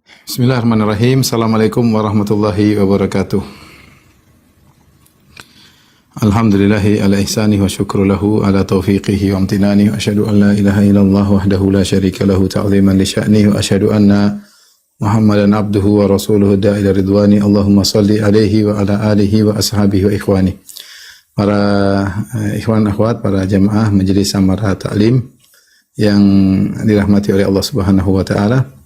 Bismillahirrahmanirrahim. Assalamualaikum warahmatullahi wabarakatuh. Alhamdulillahi ala ihsanihi wa syukru lahu ala taufiqihi wa amtinani wa asyhadu an la ilaha illallah wahdahu la syarika lahu ta'ziman li sya'nihi wa asyhadu anna Muhammadan abduhu wa rasuluhu da'ila ridwani. Allahumma salli alaihi wa ala alihi wa ashabihi wa ikhwani. Para ikhwan akhwat, para jamaah Majelis Samara Ta'lim yang dirahmati oleh Allah Subhanahu wa taala.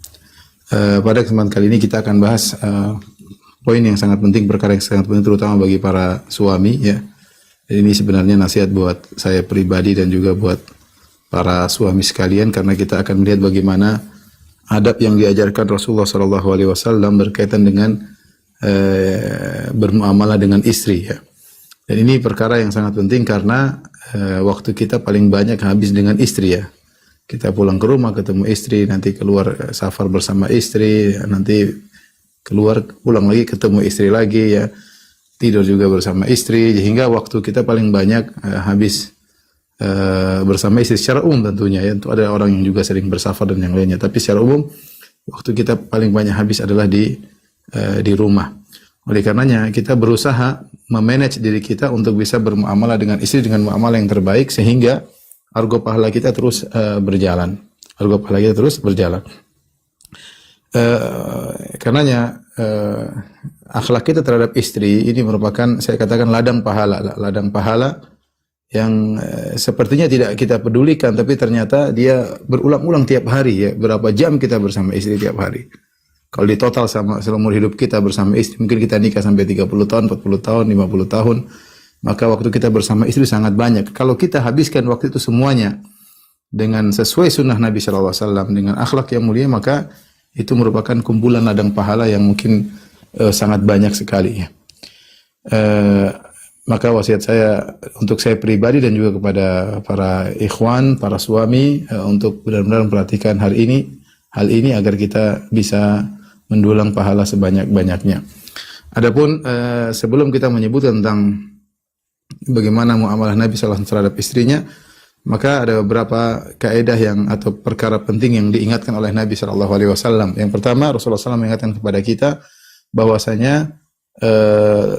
Pada kesempatan kali ini kita akan bahas poin yang sangat penting, perkara yang sangat penting terutama bagi para suami ya. Ini sebenarnya nasihat buat saya pribadi dan juga buat para suami sekalian, karena kita akan melihat bagaimana adab yang diajarkan Rasulullah SAW berkaitan dengan bermuamalah dengan istri ya. Dan ini perkara yang sangat penting karena waktu kita paling banyak habis dengan istri ya. Kita pulang ke rumah ketemu istri, nanti keluar safar bersama istri, nanti keluar pulang lagi ketemu istri lagi ya, tidur juga bersama istri, sehingga waktu kita paling banyak habis bersama istri secara umum tentunya ya. Untuk ada orang yang juga sering bersafar dan yang lainnya, tapi secara umum waktu kita paling banyak habis adalah di rumah. Oleh karenanya kita berusaha memanage diri kita untuk bisa bermuamalah dengan istri dengan muamalah yang terbaik, sehingga argo pahala kita terus berjalan. Argo pahala kita terus berjalan. Karenanya akhlak kita terhadap istri ini merupakan, saya katakan, ladang pahala yang sepertinya tidak kita pedulikan, tapi ternyata dia berulang-ulang tiap hari ya. Berapa jam kita bersama istri tiap hari. Kalau di total sama seumur hidup kita bersama istri, mungkin kita nikah sampai 30 tahun, 40 tahun, 50 tahun, maka waktu kita bersama istri sangat banyak. Kalau kita habiskan waktu itu semuanya dengan sesuai sunnah Nabi SAW, dengan akhlak yang mulia, maka itu merupakan kumpulan ladang pahala yang mungkin sangat banyak sekali ya. Maka wasiat saya untuk saya pribadi dan juga kepada para ikhwan, para suami, untuk benar-benar memperhatikan hal ini agar kita bisa mendulang pahala sebanyak-banyaknya. Adapun sebelum kita menyebut tentang bagaimana muamalah Nabi SAW terhadap istrinya, maka ada beberapa kaidah atau perkara penting yang diingatkan oleh Nabi SAW. Yang pertama, Rasulullah SAW mengingatkan kepada kita bahwasanya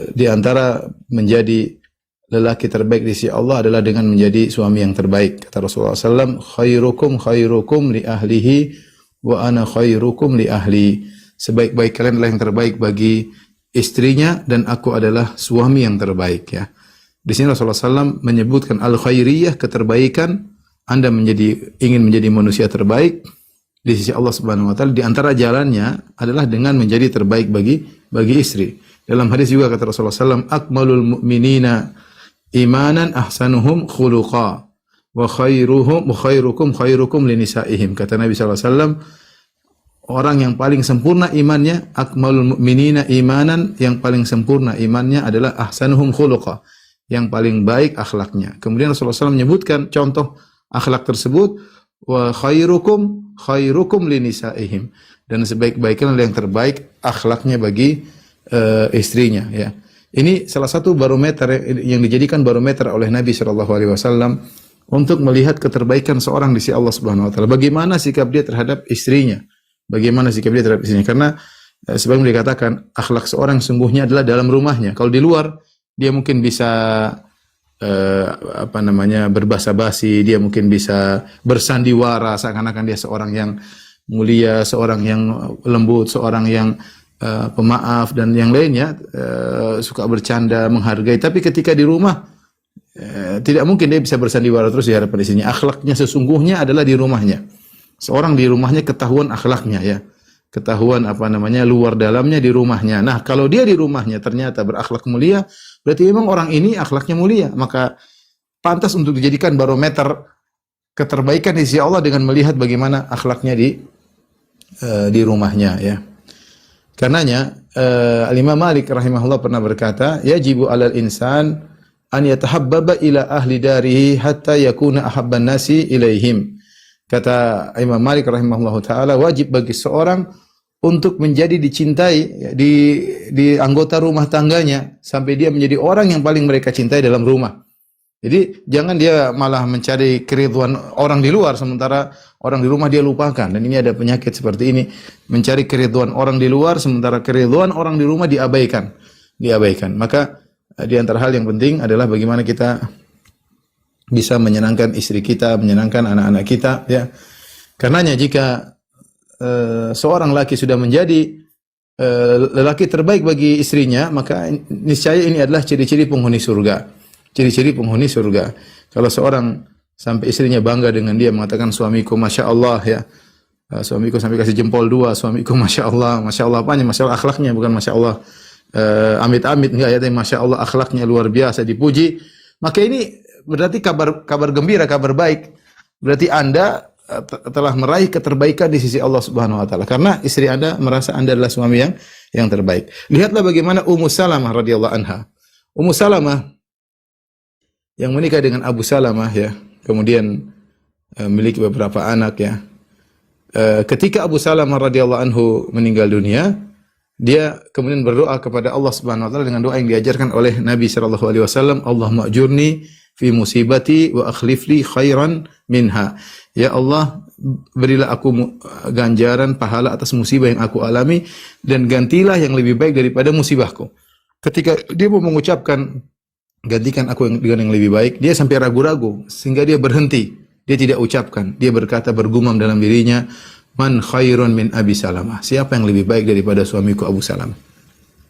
di antara menjadi lelaki terbaik di sisi Allah adalah dengan menjadi suami yang terbaik. Kata Rasulullah SAW, khairukum li ahlihi wa ana khairukum li ahli. Sebaik-baik kalian adalah yang terbaik bagi istrinya dan aku adalah suami yang terbaik ya. Di sini Rasulullah SAW menyebutkan al-khairiyah, keterbaikan. Anda ingin menjadi manusia terbaik di sisi Allah Subhanahu wa taala, di antara jalannya adalah dengan menjadi terbaik bagi istri. Dalam hadis juga kata Rasulullah SAW, akmalul mu'minina imanan ahsanuhum khuluqa wa khairukum linisaihim. Kata Nabi SAW, orang yang paling sempurna imannya, akmalul mu'minina imanan, yang paling sempurna imannya adalah ahsanuhum khuluqa, yang paling baik akhlaknya. Kemudian Rasulullah SAW menyebutkan contoh akhlak tersebut, wa khairukum linisaihim, dan sebaik-baiknya yang terbaik akhlaknya bagi istrinya ya. Ini salah satu barometer yang dijadikan barometer oleh Nabi SAW untuk melihat keterbaikan seorang di sisi Allah Subhanahu wa taala. Bagaimana sikap dia terhadap istrinya? Karena sebagaimana dikatakan, akhlak seorang sungguhnya adalah dalam rumahnya. Kalau di luar dia mungkin bisa berbahasa basi, dia mungkin bisa bersandiwara seakan-akan dia seorang yang mulia, seorang yang lembut, seorang yang pemaaf dan yang lainnya, suka bercanda, menghargai. Tapi ketika di rumah tidak mungkin dia bisa bersandiwara terus di hadapan istrinya. Akhlaknya sesungguhnya adalah di rumahnya. Seorang di rumahnya ketahuan akhlaknya ya. Ketahuan luar dalamnya di rumahnya. Nah, kalau dia di rumahnya ternyata berakhlak mulia, berarti memang orang ini akhlaknya mulia, maka pantas untuk dijadikan barometer keterbaikan di sisi Allah dengan melihat bagaimana akhlaknya di rumahnya ya. Karenanya Al-Imam Malik rahimahullah pernah berkata, yajibu 'alal insan an yatahabbaba ila ahli darihi hatta yakuna ahabban nasi ilaihim. Kata Imam Malik rahimahullah taala, wajib bagi seorang untuk menjadi dicintai di anggota rumah tangganya sampai dia menjadi orang yang paling mereka cintai dalam rumah. Jadi jangan dia malah mencari keridhaan orang di luar sementara orang di rumah dia lupakan. Dan ini ada penyakit seperti ini, mencari keridhaan orang di luar sementara keridhaan orang di rumah diabaikan. Maka di antara hal yang penting adalah bagaimana kita bisa menyenangkan istri kita, menyenangkan anak-anak kita, ya. Karenanya jika seorang laki sudah menjadi lelaki terbaik bagi istrinya, maka niscaya ini adalah ciri-ciri penghuni surga. Ciri-ciri penghuni surga. Kalau seorang sampai istrinya bangga dengan dia, mengatakan suamiku Masya Allah, ya. Suamiku sampai kasih jempol dua, suamiku Masya Allah. Masya Allah apanya? Masya Allah akhlaknya, bukan Masya Allah amit-amit, enggak ya, tapi Masya Allah akhlaknya luar biasa, dipuji. Maka ini berarti kabar gembira, kabar baik. Berarti Anda telah meraih keterbaikan di sisi Allah Subhanahu wa taala. Karena istri Anda merasa Anda adalah suami yang terbaik. Lihatlah bagaimana Ummu Salamah radhiyallahu anha. Ummu Salamah yang menikah dengan Abu Salamah, ya, kemudian memiliki beberapa anak, ya. Ketika Abu Salamah radhiyallahu anhu meninggal dunia, dia kemudian berdoa kepada Allah Subhanahu wa taala dengan doa yang diajarkan oleh Nabi sallallahu alaihi wasallam, Allahumma ajurni fi musibati wa akhlifli khairan minha. Ya Allah, berilah aku ganjaran pahala atas musibah yang aku alami dan gantilah yang lebih baik daripada musibahku. Ketika dia mau mengucapkan gantikan aku dengan yang lebih baik, dia sampai ragu-ragu sehingga dia berhenti. Dia tidak ucapkan. Dia berkata, bergumam dalam dirinya, man khairun min Abi Salamah. Siapa yang lebih baik daripada suamiku Abu Salamah?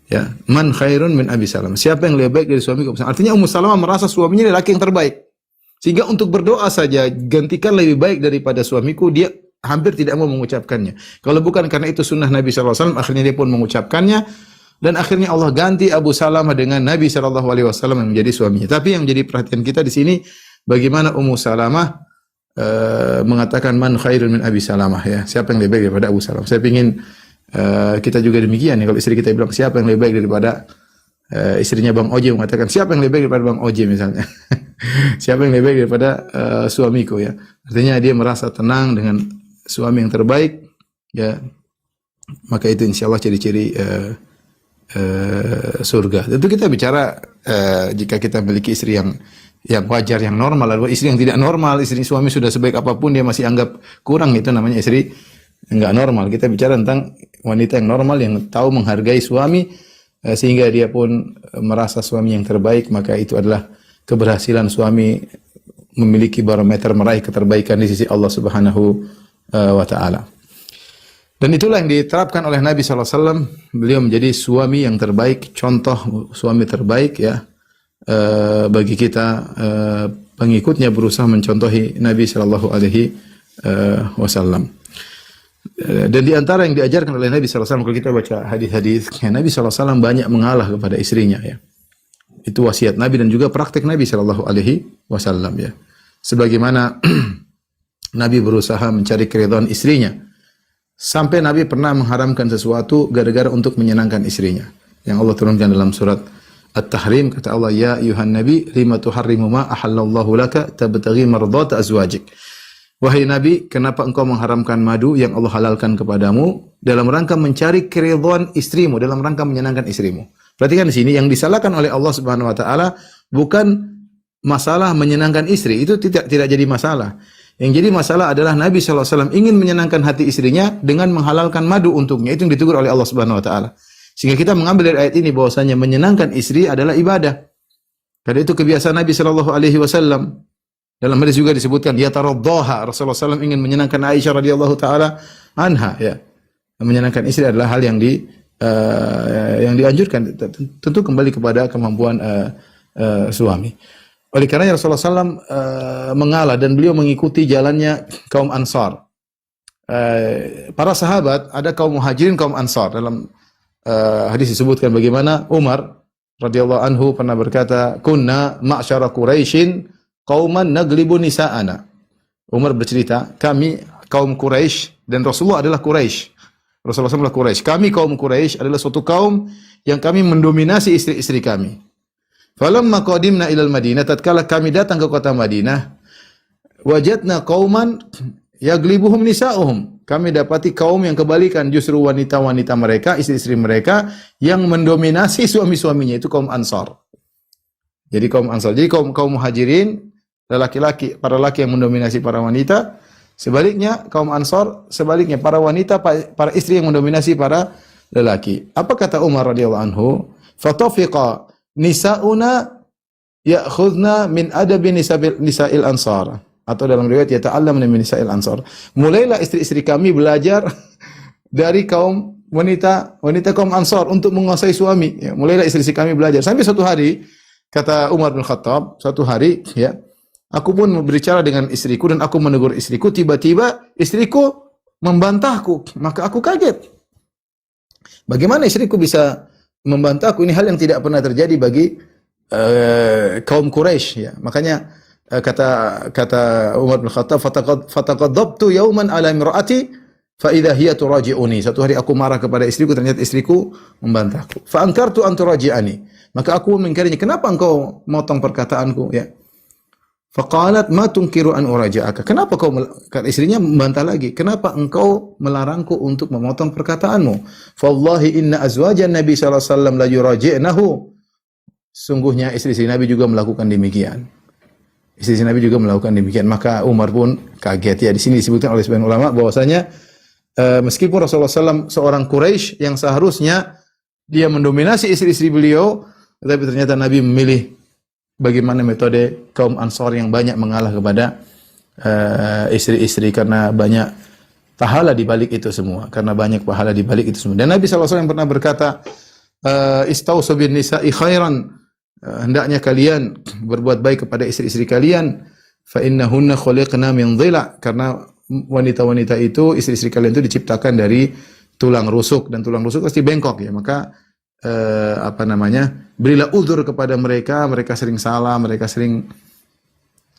Ya, man khairun min Abi Salamah. Siapa yang lebih baik dari suamiku Abu Salamah? Artinya Ummu Salamah merasa suaminya lelaki yang terbaik. Sehingga untuk berdoa saja, gantikan lebih baik daripada suamiku, dia hampir tidak mau mengucapkannya. Kalau bukan karena itu sunnah Nabi SAW, akhirnya dia pun mengucapkannya. Dan akhirnya Allah ganti Abu Salamah dengan Nabi SAW yang menjadi suaminya. Tapi yang menjadi perhatian kita di sini, bagaimana Ummu Salamah mengatakan man khairun min Abi Salamah, ya. Siapa yang lebih baik daripada Abu Salamah? Saya ingin kita juga demikian, ya. Kalau istri kita bilang siapa yang lebih baik daripada istrinya Bang Oje mengatakan siapa yang lebih baik daripada Bang Oje misalnya. Siapa yang lebih baik daripada suamiku, ya. Artinya dia merasa tenang dengan suami yang terbaik, ya. Maka itu insyaallah ciri-ciri surga. Tentu kita bicara jika kita memiliki istri yang wajar, yang normal. Lalu istri yang tidak normal, istri suami sudah sebaik apapun dia masih anggap kurang, itu namanya istri enggak normal. Kita bicara tentang wanita yang normal, yang tahu menghargai suami sehingga dia pun merasa suami yang terbaik. Maka itu adalah keberhasilan suami memiliki barometer meraih keterbaikan di sisi Allah Subhanahu wa taala. Dan itulah yang diterapkan oleh Nabi SAW. Beliau menjadi suami yang terbaik, contoh suami terbaik, ya, bagi kita pengikutnya berusaha mencontohi Nabi SAW. Dan di antara yang diajarkan oleh Nabi SAW, kalau kita baca hadis-hadisnya, Nabi SAW banyak mengalah kepada istrinya, ya. Itu wasiat Nabi dan juga praktek Nabi SAW, ya. Sebagaimana Nabi berusaha mencari keridhaan istrinya. Sampai Nabi pernah mengharamkan sesuatu gara-gara untuk menyenangkan istrinya. Yang Allah turunkan dalam surat At-Tahrim, kata Allah, ya ayuhan nabi lima tuharrimu ma ahallallahu laka tabtaghi mardata azwajik. Wahai Nabi, kenapa engkau mengharamkan madu yang Allah halalkan kepadamu dalam rangka mencari keridhaan istrimu, dalam rangka menyenangkan istrimu. Perhatikan di sini yang disalahkan oleh Allah Subhanahu wa taala bukan masalah menyenangkan istri, itu tidak jadi masalah. Yang jadi masalah adalah Nabi SAW ingin menyenangkan hati istrinya dengan menghalalkan madu untuknya. Itu yang ditegur oleh Allah Subhanahu Wa Taala. Sehingga kita mengambil dari ayat ini bahwasanya menyenangkan istri adalah ibadah. Karena itu kebiasaan Nabi Shallallahu Alaihi Wasallam. Dalam hadis juga disebutkan, ya taraddaha, Rasulullah SAW ingin menyenangkan Aisyah radhiyallahu taala anha, ya. Menyenangkan istri adalah hal yang dianjurkan. Tentu kembali kepada kemampuan suami. Oleh karena Rasulullah SAW mengalah dan beliau mengikuti jalannya kaum Ansar. Para sahabat, ada kaum Muhajirin, kaum Ansar. Dalam hadis disebutkan bagaimana Umar radhiyallahu anhu pernah berkata, "Kunna ma'syara Quraisyin qauman naglibu nisa'ana." Umar bercerita, kami kaum Quraisy dan Rasulullah adalah Quraisy. Rasulullah SAW adalah Quraisy. Kami kaum Quraisy adalah suatu kaum yang kami mendominasi istri-istri kami. Falamma qadimna ilal Madinah, tatkala kami datang ke kota Madinah, wajadna qauman yaglibuhum nisa'uhum. Kami dapati kaum yang kebalikan, justru wanita-wanita mereka, istri-istri mereka yang mendominasi suami-suaminya, itu kaum Ansar. Jadi kaum Ansar. Jadi kaum Muhajirin laki-laki, para laki yang mendominasi para wanita. Sebaliknya kaum Ansar sebaliknya para wanita, para istri yang mendominasi para lelaki. Apa kata Umar radhiyallahu anhu? Fatafiqa nisauna ya'khudna min adabi nisa'il ansar. Atau dalam riwayat yata'allamna min nisa'il ansar. Mulailah istri-istri kami belajar dari kaum wanita kaum Ansar untuk menguasai suami. Ya, mulailah istri-istri kami belajar. Sampai suatu hari kata Umar bin Khattab, suatu hari ya, aku pun berbicara dengan istriku dan aku menegur istriku, tiba-tiba istriku membantahku, maka aku kaget. Bagaimana istriku bisa membantahku? Ini hal yang tidak pernah terjadi bagi kaum Quraisy ya. Makanya kata Umar bin Khattab, fataqaddabtu yawman ala imraati fa idza hiya turaji'uni. Satu hari aku marah kepada istriku, ternyata istriku membantahku. Fa ankartu an turaji'ani. Maka aku mengingkarinya, kenapa engkau motong perkataanku ya? Faqalat ma tunkiru an uraji'aka. Kenapa kata istrinya membantah lagi? Kenapa engkau melarangku untuk memotong perkataanmu? Fallahi inna azwajan Nabi sallallahu alaihi wasallam la yuraji'nahu. Sungguhnya istri-istri Nabi juga melakukan demikian. Istri-istri Nabi juga melakukan demikian. Maka Umar pun kaget ya. Di sini disebutkan oleh sebagian ulama bahwasanya meskipun Rasulullah SAW seorang Quraisy yang seharusnya dia mendominasi istri-istri beliau, tetapi ternyata Nabi memilih bagaimana metode kaum Ansar yang banyak mengalah kepada istri-istri karena banyak pahala di balik itu semua. Karena banyak pahala di balik itu semua. Dan Nabi SAW yang pernah berkata, istausu bin nisa'i khairan. Hendaknya kalian berbuat baik kepada istri-istri kalian, fa innahunna khuliqna min dhila, karena wanita-wanita itu, istri-istri kalian itu diciptakan dari tulang rusuk, dan tulang rusuk pasti bengkok ya. Maka berilah uzur kepada mereka, mereka sering salah, mereka sering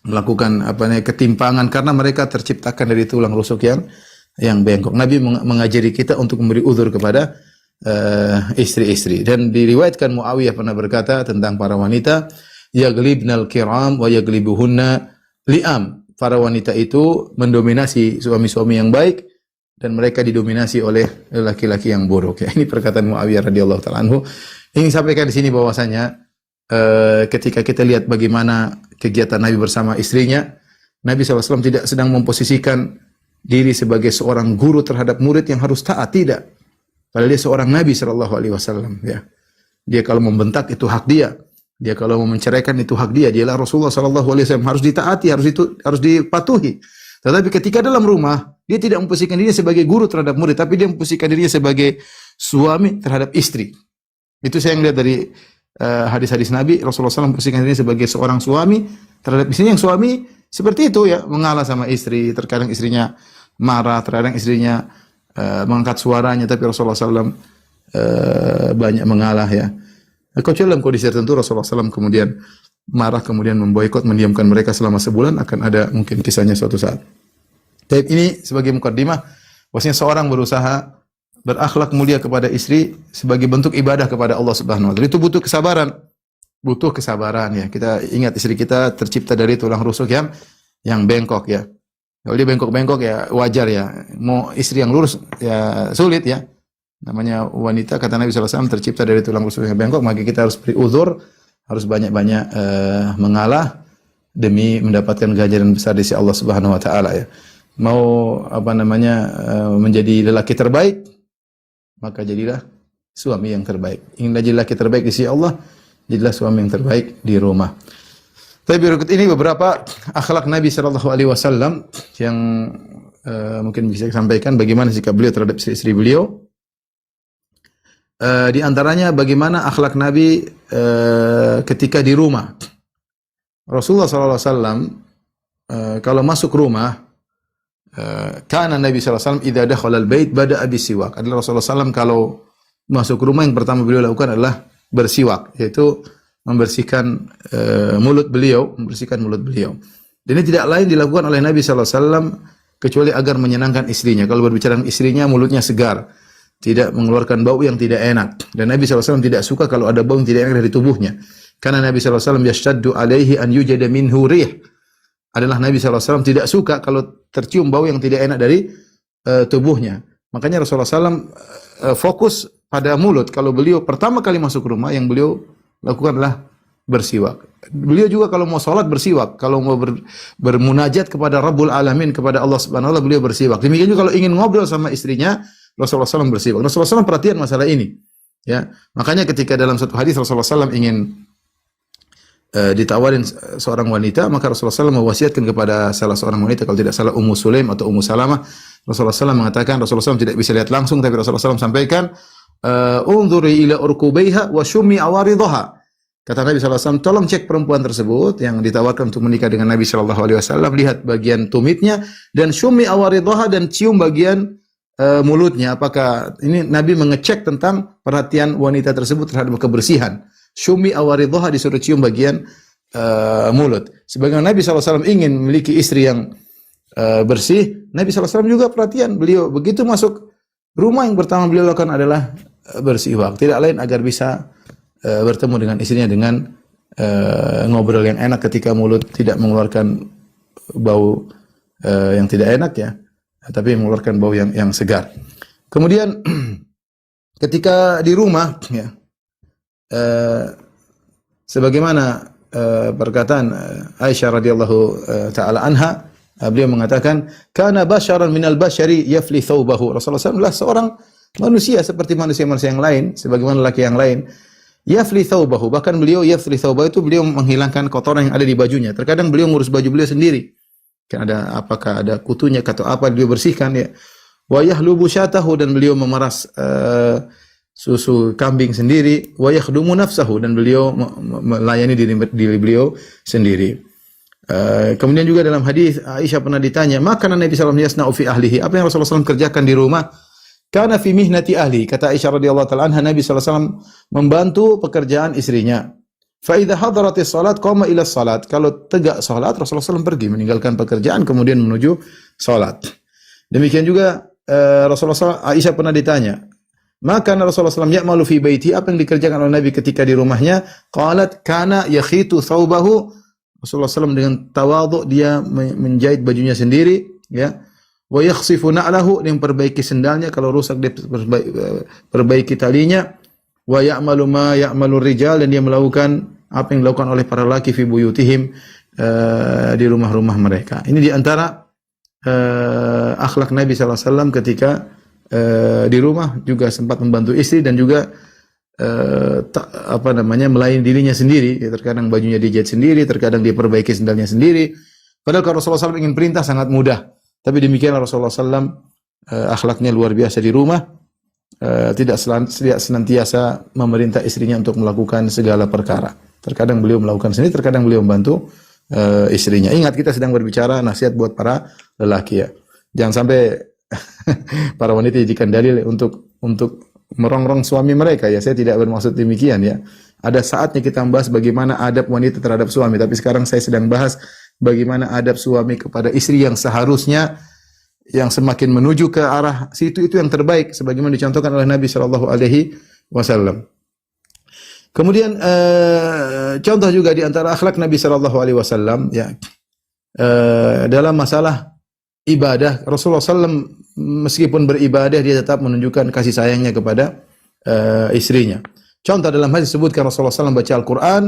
melakukan ketimpangan karena mereka terciptakan dari tulang rusuk yang bengkok. Nabi mengajari kita untuk memberi uzur kepada istri-istri. Dan diriwayatkan Muawiyah pernah berkata tentang para wanita, yaglibnal kiram wa yaglibuhunna li'am. Para wanita itu mendominasi suami-suami yang baik dan mereka didominasi oleh laki-laki yang buruk. Ya, ini perkataan Muawiyah radhiyallahu taala anhu. Ingin sampaikan di sini bahwasanya ketika kita lihat bagaimana kegiatan Nabi bersama istrinya, Nabi SAW tidak sedang memposisikan diri sebagai seorang guru terhadap murid yang harus taat, tidak. Padahal dia seorang Nabi SAW, ya. Dia kalau membentak itu hak dia. Dia kalau mau menceraikan itu hak dia. Dialah Rasulullah SAW, harus ditaati, harus dipatuhi. Tetapi ketika dalam rumah, dia tidak memposisikan dirinya sebagai guru terhadap murid, tapi dia memposisikan dirinya sebagai suami terhadap istri. Itu saya yang lihat dari hadis-hadis Nabi. Rasulullah SAW memposisikan dirinya sebagai seorang suami terhadap istrinya, yang suami seperti itu ya, mengalah sama istri. Terkadang istrinya marah, terkadang istrinya mengangkat suaranya, tapi Rasulullah SAW banyak mengalah ya. Kecuali dalam kondisi tertentu Rasulullah SAW kemudian marah, kemudian memboikot, mendiamkan mereka selama sebulan, akan ada mungkin kisahnya suatu saat. Tapi ini sebagai mukaddimah, bahwasanya seorang berusaha berakhlak mulia kepada istri sebagai bentuk ibadah kepada Allah Subhanahu wa taala. Itu butuh kesabaran. Butuh kesabaran ya. Kita ingat istri kita tercipta dari tulang rusuk yang bengkok ya. Kalau dia bengkok-bengkok ya wajar ya. Mau istri yang lurus ya sulit ya. Namanya wanita, kata Nabi SAW, tercipta dari tulang rusuk yang bengkok, maka kita harus beri uzur, harus banyak-banyak mengalah demi mendapatkan ganjaran besar di sisi Allah Subhanahu wa taala ya. Mau menjadi lelaki terbaik, maka jadilah suami yang terbaik. Ingin jadi lelaki terbaik di sisi Allah, jadilah suami yang terbaik di rumah. Tapi berikut ini beberapa akhlak Nabi sallallahu alaihi wasallam yang mungkin bisa disampaikan bagaimana sikap beliau terhadap istri-istri beliau. Di antaranya bagaimana akhlak Nabi ketika di rumah. Rasulullah sallallahu alaihi wasallam kalau masuk rumah, kana Nabi sallallahu alaihi wasallam idza dakhala al-bait bada'a bisiwak. Adalah Rasulullah sallallahu alaihi wasallam kalau masuk rumah yang pertama beliau lakukan adalah bersiwak, yaitu membersihkan mulut beliau. Dan ini tidak lain dilakukan oleh Nabi sallallahu alaihi wasallam kecuali agar menyenangkan istrinya. Kalau berbicara dengan istrinya, mulutnya segar, tidak mengeluarkan bau yang tidak enak. Dan Nabi sallallahu alaihi wasallam tidak suka kalau ada bau yang tidak enak dari tubuhnya. Karena Nabi sallallahu alaihi wasallam yashtaddu alaihi an yujada minhu rih. Adalah Nabi sallallahu alaihi wasallam tidak suka kalau tercium bau yang tidak enak dari tubuhnya. Makanya Rasulullah SAW fokus pada mulut. Kalau beliau pertama kali masuk rumah, yang beliau lakukan adalah bersiwak. Beliau juga kalau mau sholat bersiwak, kalau mau bermunajat kepada Rabbul Alamin, kepada Allah Subhanahu wa taala, beliau bersiwak. Demikian juga kalau ingin ngobrol sama istrinya, Rasulullah SAW bersiwak. Rasulullah SAW perhatian masalah ini. Ya, makanya ketika dalam satu hadis Rasulullah SAW ingin ditawarin seorang wanita, maka Rasulullah SAW mewasiatkan kepada salah seorang wanita, kalau tidak salah Ummu Sulaim atau Ummu Salamah. Rasulullah SAW mengatakan, Rasulullah SAW tidak bisa lihat langsung, tapi Rasulullah SAW sampaikan, unzuri ila urkubaiha wa syummi awaridhaha. Kata Nabi SAW, tolong cek perempuan tersebut yang ditawarkan untuk menikah dengan Nabi SAW, lihat bagian tumitnya, dan syummi awaridhaha, dan cium bagian mulutnya. Apakah ini Nabi mengecek tentang perhatian wanita tersebut terhadap kebersihan. Syummi awaridhaha, disuruh cium bagian mulut. Sebagaimana Nabi SAW ingin memiliki istri yang bersih, Nabi SAW juga perhatian. Beliau begitu masuk rumah, yang pertama beliau lakukan adalah bersiwak. Tidak lain agar bisa bertemu dengan istrinya dengan ngobrol yang enak ketika mulut tidak mengeluarkan bau yang tidak enak ya, tapi mengeluarkan bau yang segar. Kemudian ketika di rumah ya, sebagaimana perkataan Aisyah radhiyallahu taala anha, beliau mengatakan, kana basyaran minal basyari yafli thawbahu. Rasulullah SAW adalah seorang manusia seperti manusia-manusia yang lain, sebagaimana laki yang lain. Yafli thawbahu, bahkan beliau yafli thawbahu itu beliau menghilangkan kotoran yang ada di bajunya. Terkadang beliau ngurus baju beliau sendiri. Kan ada apakah ada kutunya atau apa, beliau bersihkan ya. Wa yahlubu syatahu, dan beliau memeras susu kambing sendiri. Wa yakhdumu nafsahu, dan beliau melayani diri beliau sendiri. Kemudian juga dalam hadis Aisyah pernah ditanya, makanan Nabi sallallahu alaihi wasallam yasna'u fi ahlihi, apa yang Rasulullah SAW kerjakan di rumah? Karena fi mihnati ahli, kata Aisyah radhiyallahu taala anha, Nabi sallallahu alaihi wasallam membantu pekerjaan istrinya. Fa idza hadaratis salat qama ila salat, kalau tegak salat Rasulullah SAW pergi meninggalkan pekerjaan kemudian menuju salat. Demikian juga Rasulullah SAW, Aisyah pernah ditanya, maka Rasulullah SAW ya'malu fi baiti, apa yang dikerjakan oleh Nabi ketika di rumahnya? Qalat kana yakhitu thawbahu, Rasulullah SAW dengan tawadhu dia menjahit bajunya sendiri ya. Wa yakhsifu na'lahu, dia memperbaiki sendalnya, kalau rusak dia perbaiki talinya. Wa ya'malu ma ya'malu rijal, dan dia melakukan apa yang dilakukan oleh para laki fi buyutihim, di rumah-rumah mereka. Ini di antara akhlak Nabi sallallahu alaihi wasallam ketika di rumah, juga sempat membantu istri dan juga melayani dirinya sendiri. Terkadang bajunya dijahit sendiri, terkadang dia perbaiki sendalnya sendiri. Padahal kalau Rasulullah SAW ingin perintah sangat mudah. Tapi demikian Rasulullah SAW akhlaknya luar biasa di rumah, tidak senantiasa memerintah istrinya untuk melakukan segala perkara. Terkadang beliau melakukan sendiri, terkadang beliau membantu istrinya. Ingat, kita sedang berbicara nasihat buat para lelaki ya. Jangan sampai para wanita dijadikan dalil untuk merongrong suami mereka ya. Saya tidak bermaksud demikian ya. Ada saatnya kita membahas bagaimana adab wanita terhadap suami, tapi sekarang saya sedang bahas bagaimana adab suami kepada istri yang seharusnya yang semakin menuju ke arah situ, itu yang terbaik sebagaimana dicontohkan oleh Nabi sallallahu alaihi wasallam. Kemudian contoh juga di antara akhlak Nabi sallallahu alaihi wasallam ya, dalam masalah ibadah, Rasulullah SAW meskipun beribadah dia tetap menunjukkan kasih sayangnya kepada istrinya. Contoh dalam hadis disebutkan Rasulullah SAW baca Al-Quran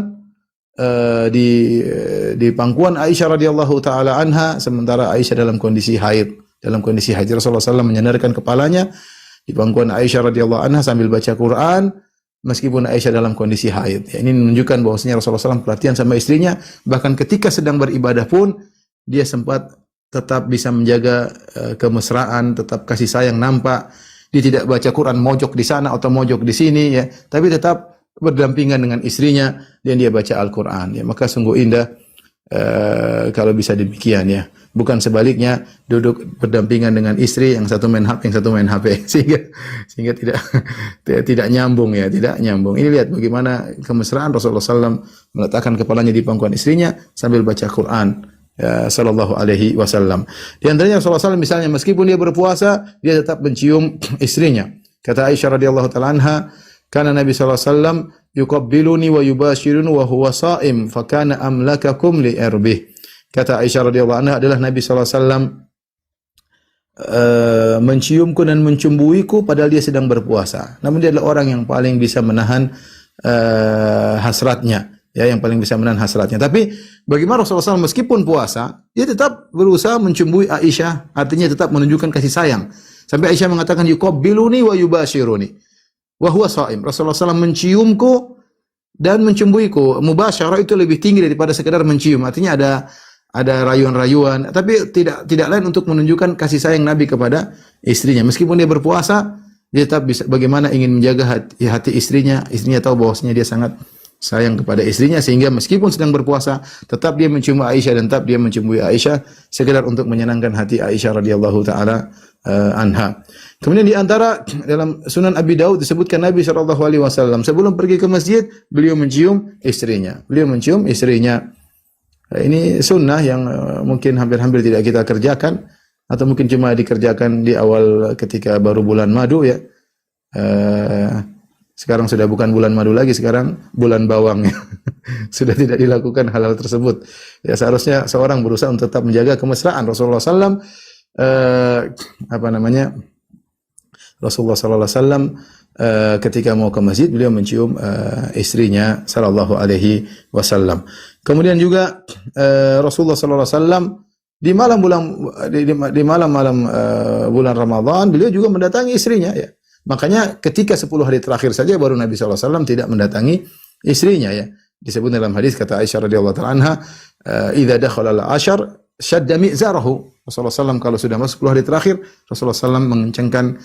di pangkuan Aisyah radhiyallahu taala anha, sementara Aisyah dalam kondisi haid. Rasulullah SAW menyandarkan kepalanya di pangkuan Aisyah radhiyallahu anha sambil baca Quran meskipun Aisyah dalam kondisi haid. Ya, ini menunjukkan bahwasanya Rasulullah SAW perhatian sama istrinya, bahkan ketika sedang beribadah pun dia sempat tetap bisa menjaga kemesraan, tetap kasih sayang nampak. Dia tidak baca Quran mojok di sana atau mojok di sini ya, tapi tetap berdampingan dengan istrinya dan dia baca Al-Quran ya. Maka sungguh indah kalau bisa demikian ya. Bukan sebaliknya, duduk berdampingan dengan istri, yang satu main HP, yang satu main HP, sehingga tidak nyambung ya, tidak nyambung. Ini lihat bagaimana kemesraan Rasulullah SAW meletakkan kepalanya di pangkuan istrinya sambil baca Quran ya, sallallahu alaihi wasallam. Di antaranya Rasulullah SAW misalnya meskipun dia berpuasa, dia tetap mencium istrinya. Kata Aisyah radhiyallahu taala anha, kana Nabi sallallahu alaihi wasallam yuqabbiluni wa yubashiruni wa huwa sha'im, fa kana amlakakum li irbih. Kata Aisyah radhiyallahu anha adalah Nabi sallallahu alaihi wasallam menciumku dan mencumbuiku padahal dia sedang berpuasa. Namun dia adalah orang yang paling bisa menahan hasratnya. ya, yang paling bisa menahan hasratnya. Tapi bagaimana Rasulullah SAW meskipun puasa, dia tetap berusaha mencumbui Aisyah, artinya tetap menunjukkan kasih sayang. Sampai Aisyah mengatakan yuqabbiluni wa yubashiruni wa huwa shaim. Rasulullah SAW menciumku dan mencumbuiku. Mubasyarah itu lebih tinggi daripada sekedar mencium. Artinya ada rayuan-rayuan, tapi tidak lain untuk menunjukkan kasih sayang Nabi kepada istrinya. Meskipun dia berpuasa, dia tetap bisa bagaimana ingin menjaga hati istrinya. Istrinya tahu bahwasanya dia sangat sayang kepada istrinya, sehingga meskipun sedang berpuasa, tetap dia mencium Aisyah dan tetap dia menciumui Aisyah sekedar untuk menyenangkan hati Aisyah radhiyallahu taala anha. Kemudian di antara dalam Sunan Abi Daud disebutkan Nabi sallallahu alaihi wasallam sebelum pergi ke masjid, beliau mencium istrinya. Beliau mencium istrinya. Ini sunnah yang mungkin hampir-hampir tidak kita kerjakan, atau mungkin cuma dikerjakan di awal ketika baru bulan madu ya. Sekarang sudah bukan bulan madu lagi, sekarang bulan bawang ya. Sudah tidak dilakukan hal-hal tersebut. Ya, seharusnya seorang berusaha untuk tetap menjaga kemesraan. Rasulullah SAW Rasulullah sallallahu alaihi wasallam ketika mau ke masjid beliau mencium istrinya sallallahu alaihi wasallam. Kemudian juga Rasulullah sallallahu alaihi wasallam di malam-malam bulan Ramadan beliau juga mendatangi istrinya ya. Makanya ketika 10 hari terakhir saja baru Nabi sallallahu alaihi wasallam tidak mendatangi istrinya ya. Disebut dalam hadis kata Aisyah radhiyallahu taala anha, "Idza dakhala al-ashar shadda mi'zarahu." Rasulullah SAW kalau sudah masuk 10 hari terakhir, Rasulullah SAW mengencangkan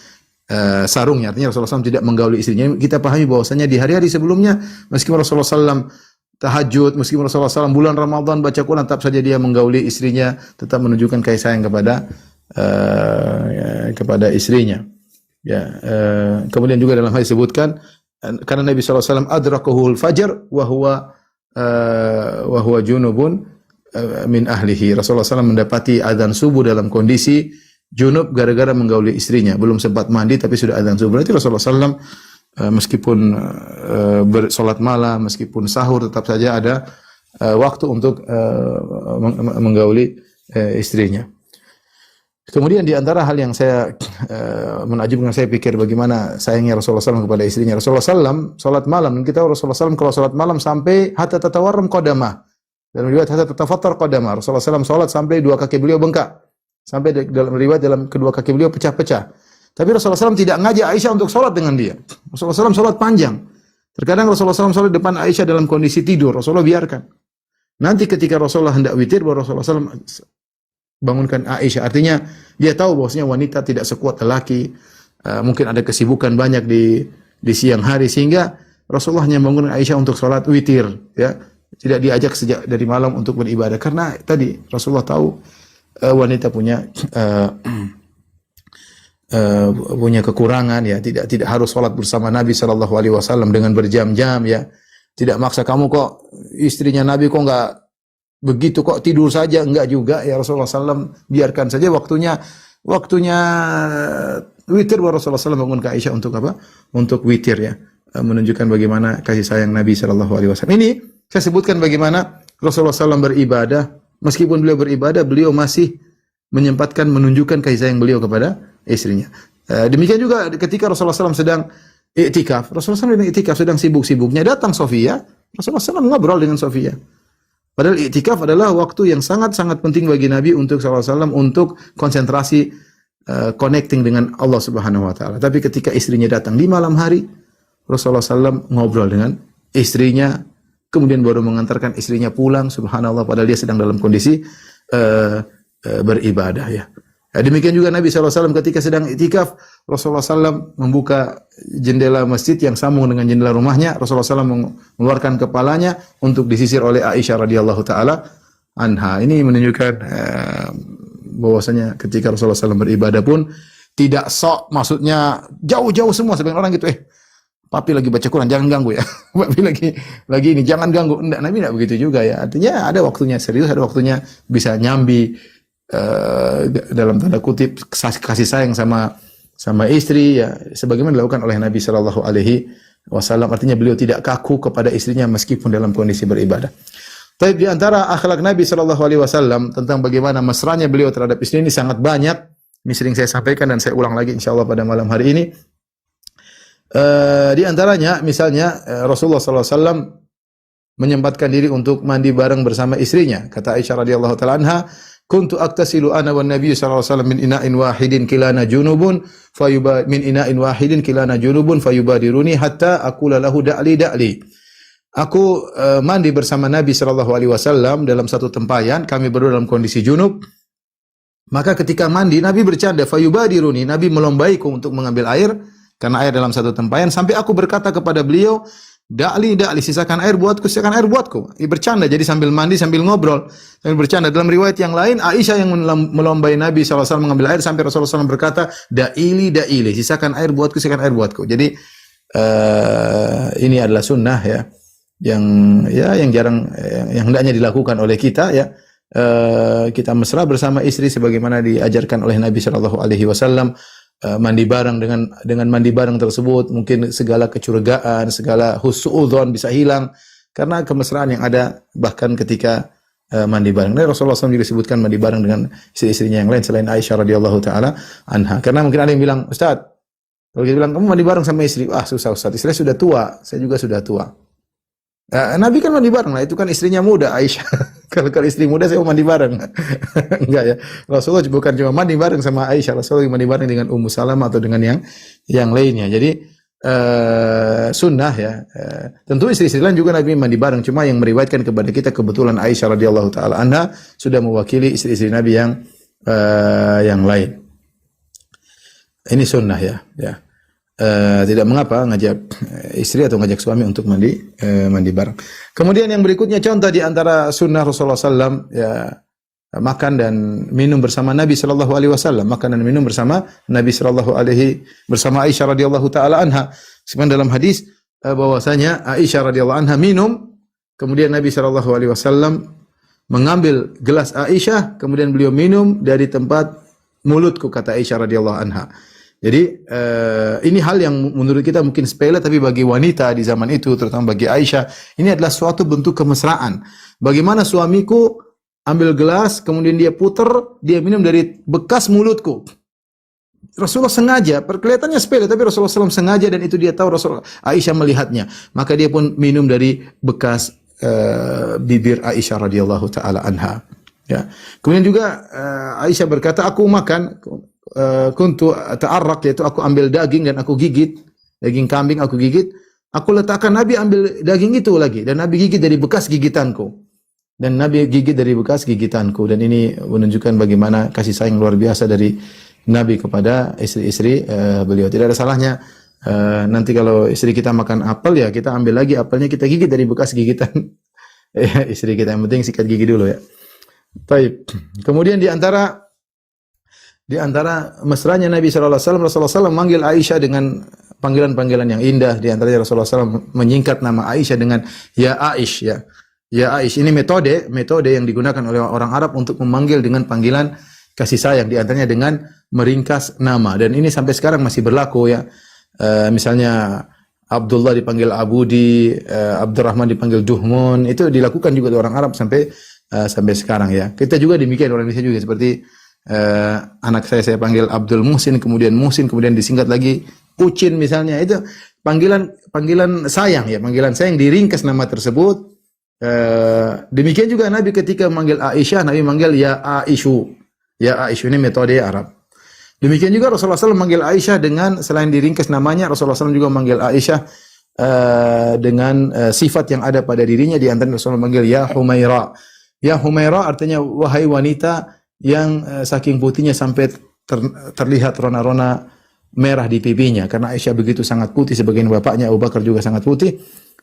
sarungnya. Artinya Rasulullah SAW tidak menggauli istrinya. Kita pahami bahwasanya di hari-hari sebelumnya, meskipun Rasulullah SAW tahajud, meskipun Rasulullah SAW bulan Ramadan baca Quran, tetap saja dia menggauli istrinya, tetap menunjukkan kasih sayang kepada istrinya. Ya, kemudian juga dalam hadis disebutkan karena Nabi SAW adrakuhul fajar wa huwa junubun min ahlihi. Rasulullah SAW mendapati azan subuh dalam kondisi junub gara-gara menggauli istrinya. Belum sempat mandi tapi sudah azan subuh. Berarti Rasulullah SAW meskipun bersolat malam, meskipun sahur, tetap saja ada waktu untuk menggauli istrinya. Kemudian di antara hal yang saya menakjubkan, saya pikir bagaimana sayangnya Rasulullah SAW kepada istrinya. Rasulullah SAW salat malam, dan kita Rasulullah SAW kalau salat malam sampai hatta tatawarram qadamah. Dalam riwayat hatta tatafattar qadamah. Rasulullah SAW salat sampai dua kaki beliau bengkak. Sampai dalam riwayat dalam kedua kaki beliau pecah-pecah. Tapi Rasulullah SAW tidak ngajak Aisyah untuk salat dengan dia. Rasulullah SAW salat panjang. Terkadang Rasulullah SAW salat depan Aisyah dalam kondisi tidur. Rasulullah biarkan. Nanti ketika Rasulullah hendak witir, baru Rasulullah SAW bangunkan Aisyah. Artinya dia tahu bahwasanya wanita tidak sekuat lelaki. Mungkin ada kesibukan banyak di siang hari, sehingga Rasulullah hanya bangunkan Aisyah untuk salat witir. Ya, tidak diajak sejak dari malam untuk beribadah. Karena tadi Rasulullah tahu wanita punya kekurangan ya, tidak harus salat bersama Nabi sallallahu alaihi wasallam dengan berjam-jam ya. Tidak maksa, kamu kok istrinya Nabi kok enggak begitu, kok tidur saja, enggak juga ya. Rasulullah SAW biarkan saja waktunya witir, baru Rasulullah SAW bangun ke Aisyah untuk apa? Untuk witir ya, menunjukkan bagaimana kasih sayang Nabi sallallahu alaihi wasallam. Ini saya sebutkan bagaimana Rasulullah SAW beribadah. Meskipun beliau beribadah, beliau masih menyempatkan menunjukkan kasih sayang beliau kepada istrinya. Demikian juga ketika Rasulullah SAW sedang i'tikaf. Rasulullah SAW sedang i'tikaf, sedang sibuk-sibuknya. Datang Sofia, Rasulullah SAW ngobrol dengan Sofia. Padahal i'tikaf adalah waktu yang sangat-sangat penting bagi Nabi untuk SAW untuk konsentrasi connecting dengan Allah Subhanahu wa taala. Tapi ketika istrinya datang di malam hari, Rasulullah SAW ngobrol dengan istrinya, kemudian baru mengantarkan istrinya pulang. Subhanallah, padahal dia sedang dalam kondisi beribadah ya. Demikian juga Nabi SAW ketika sedang iktikaf, Rasulullah SAW membuka jendela masjid yang sambung dengan jendela rumahnya. Rasulullah SAW mengeluarkan kepalanya untuk disisir oleh Aisyah radhiyallahu taala anha. Ini menunjukkan bahwasanya ketika Rasulullah SAW beribadah pun tidak sok, maksudnya jauh-jauh semua. Sebagian orang gitu, papi lagi baca Quran, jangan ganggu ya. Papi lagi ini, jangan ganggu. Enggak, Nabi enggak begitu juga ya. Artinya ada waktunya serius, ada waktunya bisa nyambi, dalam tanda kutip kasih sayang sama istri ya, sebagaimana dilakukan oleh Nabi sallallahu alaihi wasallam. Artinya beliau tidak kaku kepada istrinya meskipun dalam kondisi beribadah. Tapi di antara akhlak Nabi sallallahu alaihi wasallam tentang bagaimana mesranya beliau terhadap istri ini sangat banyak. Ini sering saya sampaikan dan saya ulang lagi insyaallah pada malam hari ini. Di antaranya misalnya Rasulullah sallallahu alaihi wasallam menyempatkan diri untuk mandi bareng bersama istrinya. Kata Aisyah radhiyallahu taala anha, "Kuntu aktasilu ana wan Nabi sallallahu alaihi wasallam min ina'in wahidin kilana junubun fayubadiruni hatta aqula lahu da'li da'li." Aku mandi bersama Nabi sallallahu alaihi wasallam dalam satu tempayan, kami berdua dalam kondisi junub. Maka ketika mandi Nabi bercanda, fayubadiruni, Nabi melombaiku untuk mengambil air karena air dalam satu tempayan sampai aku berkata kepada beliau, "Da'li da'li, sisakan air buatku, sisakan air buatku." Ini bercanda, jadi sambil mandi sambil ngobrol, sambil bercanda. Dalam riwayat yang lain Aisyah yang melombai Nabi sallallahu alaihi wasallam mengambil air sampai Rasulullah SAW berkata, "Da'ili da'ili, sisakan air buatku, sisakan air buatku." Jadi ini adalah sunnah yang jarang yang hendaknya dilakukan oleh kita ya. Kita mesra bersama istri sebagaimana diajarkan oleh Nabi sallallahu alaihi wasallam. Mandi bareng, dengan mandi bareng tersebut mungkin segala kecurigaan, segala husnudzon bisa hilang karena kemesraan yang ada bahkan ketika mandi bareng. Dan Rasulullah SAW juga disebutkan mandi bareng dengan istri-istrinya yang lain selain Aisyah radhiyallahu taala anha. Karena mungkin ada yang bilang, "Ustaz, kalau kita bilang kamu mandi bareng sama istri, susah Ustaz, istri sudah tua, saya juga sudah tua." Nabi kan mandi bareng lah, itu kan istrinya muda Aisyah. Kalau istri muda saya mau mandi bareng. Enggak ya. Rasulullah bukan cuma mandi bareng sama Aisyah, Rasulullah mandi bareng dengan Ummu Salamah atau dengan yang lainnya. Jadi sunnah ya. Tentu istri-istri lain juga Nabi mandi bareng, cuma yang meriwayatkan kepada kita kebetulan Aisyah radhiyallahu taala anha sudah mewakili istri-istri Nabi yang lain. Ini sunnah ya. Tidak mengapa ngajak istri atau ngajak suami untuk mandi bareng. Kemudian yang berikutnya contoh di antara sunnah Rasulullah SAW ya, makan dan minum bersama Nabi sallallahu alaihi wasallam, makan dan minum bersama Nabi bersama Aisyah radhiyallahu taala anha. Sebenarnya dalam hadis bahwasanya Aisyah radhiyallahu anha minum, kemudian Nabi sallallahu alaihi wasallam mengambil gelas Aisyah, kemudian beliau minum dari tempat mulutku, kata Aisyah radhiyallahu anha. Jadi ini hal yang menurut kita mungkin sepele, tapi bagi wanita di zaman itu, terutama bagi Aisyah, ini adalah suatu bentuk kemesraan. Bagaimana suamiku ambil gelas, kemudian dia puter, dia minum dari bekas mulutku. Rasulullah sengaja, kelihatannya sepele, tapi Rasulullah SAW sengaja, dan itu dia tahu Aisyah melihatnya. Maka dia pun minum dari bekas bibir Aisyah radhiyallahu taala anha. Ya. Kemudian juga Aisyah berkata, aku makan kuntu ta'arraq, yaitu aku ambil daging dan aku gigit, daging kambing aku gigit, aku letakkan, Nabi ambil daging itu lagi dan Nabi gigit dari bekas gigitanku. Dan Nabi gigit dari bekas gigitanku, dan ini menunjukkan bagaimana kasih sayang luar biasa dari Nabi kepada istri-istri beliau. Tidak ada salahnya nanti kalau istri kita makan apel, ya kita ambil lagi apelnya, kita gigit dari bekas gigitan istri kita. Yang penting sikat gigi dulu ya. Baik. Kemudian di antara mesranya Nabi sallallahu alaihi wasallam, Rasulullah SAW manggil Aisyah dengan panggilan-panggilan yang indah. Di antaranya Rasulullah SAW menyingkat nama Aisyah dengan ya Aish, ya. Ya Aish. Ini metode yang digunakan oleh orang Arab untuk memanggil dengan panggilan kasih sayang. Di antaranya dengan meringkas nama, dan ini sampai sekarang masih berlaku ya. Misalnya Abdullah dipanggil Abudi, Abdurrahman dipanggil Duhmun, itu dilakukan juga oleh orang Arab sampai sekarang ya. Kita juga demikian, orang Indonesia juga, seperti anak saya panggil Abdul Muhsin, kemudian disingkat lagi Ucin misalnya. Itu panggilan sayang ya, panggilan sayang, diringkas nama tersebut. Demikian juga Nabi ketika memanggil Aisyah, Nabi manggil ya Aisyu. Ya Aisyu, ini metode Arab. Demikian juga Rasulullah SAW memanggil Aisyah dengan, selain diringkas namanya, Rasulullah SAW juga memanggil Aisyah dengan sifat yang ada pada dirinya. Di antara Rasulullah memanggil ya Humaira. Ya Humaira artinya wahai wanita yang saking putihnya sampai terlihat rona-rona merah di pipinya, karena Aisyah begitu sangat putih, sebagian bapaknya Abu Bakar juga sangat putih.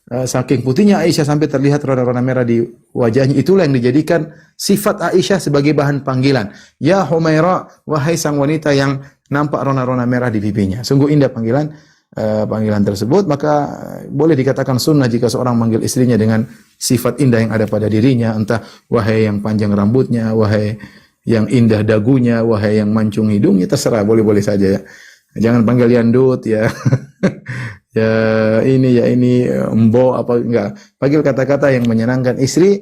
Saking putihnya Aisyah sampai terlihat rona-rona merah di wajahnya. Itulah yang dijadikan sifat Aisyah sebagai bahan panggilan. Ya Humaira, wahai sang wanita yang nampak rona-rona merah di pipinya. Sungguh indah panggilan tersebut. Maka boleh dikatakan sunnah jika seorang manggil istrinya dengan sifat indah yang ada pada dirinya, entah wahai yang panjang rambutnya, wahai yang indah dagunya, wahai yang mancung hidungnya, terserah, boleh-boleh saja ya. Jangan panggil yandut ya. ya ini embo apa, enggak. Panggil kata-kata yang menyenangkan istri,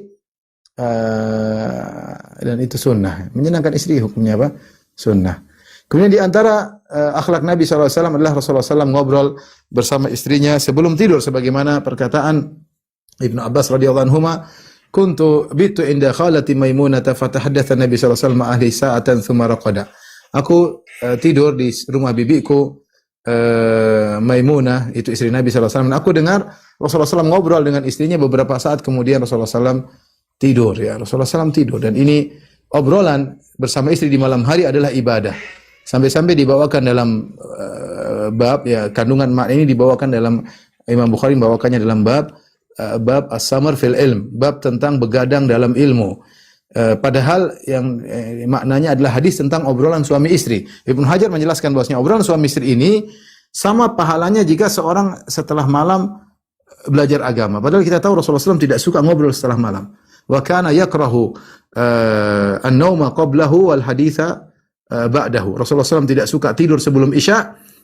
dan itu sunnah. Menyenangkan istri hukumnya apa? Sunnah. Kemudian di antara akhlak Nabi SAW adalah Rasulullah SAW ngobrol bersama istrinya sebelum tidur, sebagaimana perkataan Ibnu Abbas radhiyallahu anhuma, kuntu bitu inda khalati Maimunah fatahaddatsa Nabi sallallahu alaihi wasallam ahli sa'atan thumma raqada. Aku tidur di rumah bibiku Maimunah, itu istri Nabi sallallahu alaihi wasallam. Aku dengar Rasulullah SAW ngobrol dengan istrinya beberapa saat, kemudian Rasulullah SAW tidur, ya. Rasulullah SAW tidur, dan ini obrolan bersama istri di malam hari adalah ibadah. Sampai-sampai dibawakan dalam bab, ya, kandungan makna ini dibawakan dalam, Imam Bukhari membawakannya dalam bab as-samar fil ilm, bab tentang begadang dalam ilmu. Padahal yang maknanya adalah hadis tentang obrolan suami istri. Ibnu Hajar menjelaskan bahwasanya obrolan suami istri ini sama pahalanya jika seorang setelah malam belajar agama. Padahal kita tahu Rasulullah SAW tidak suka ngobrol setelah malam. Wa kana yakrahu an-nauma qablahu wal haditha ba'dahu. Rasulullah SAW tidak suka tidur sebelum Isya,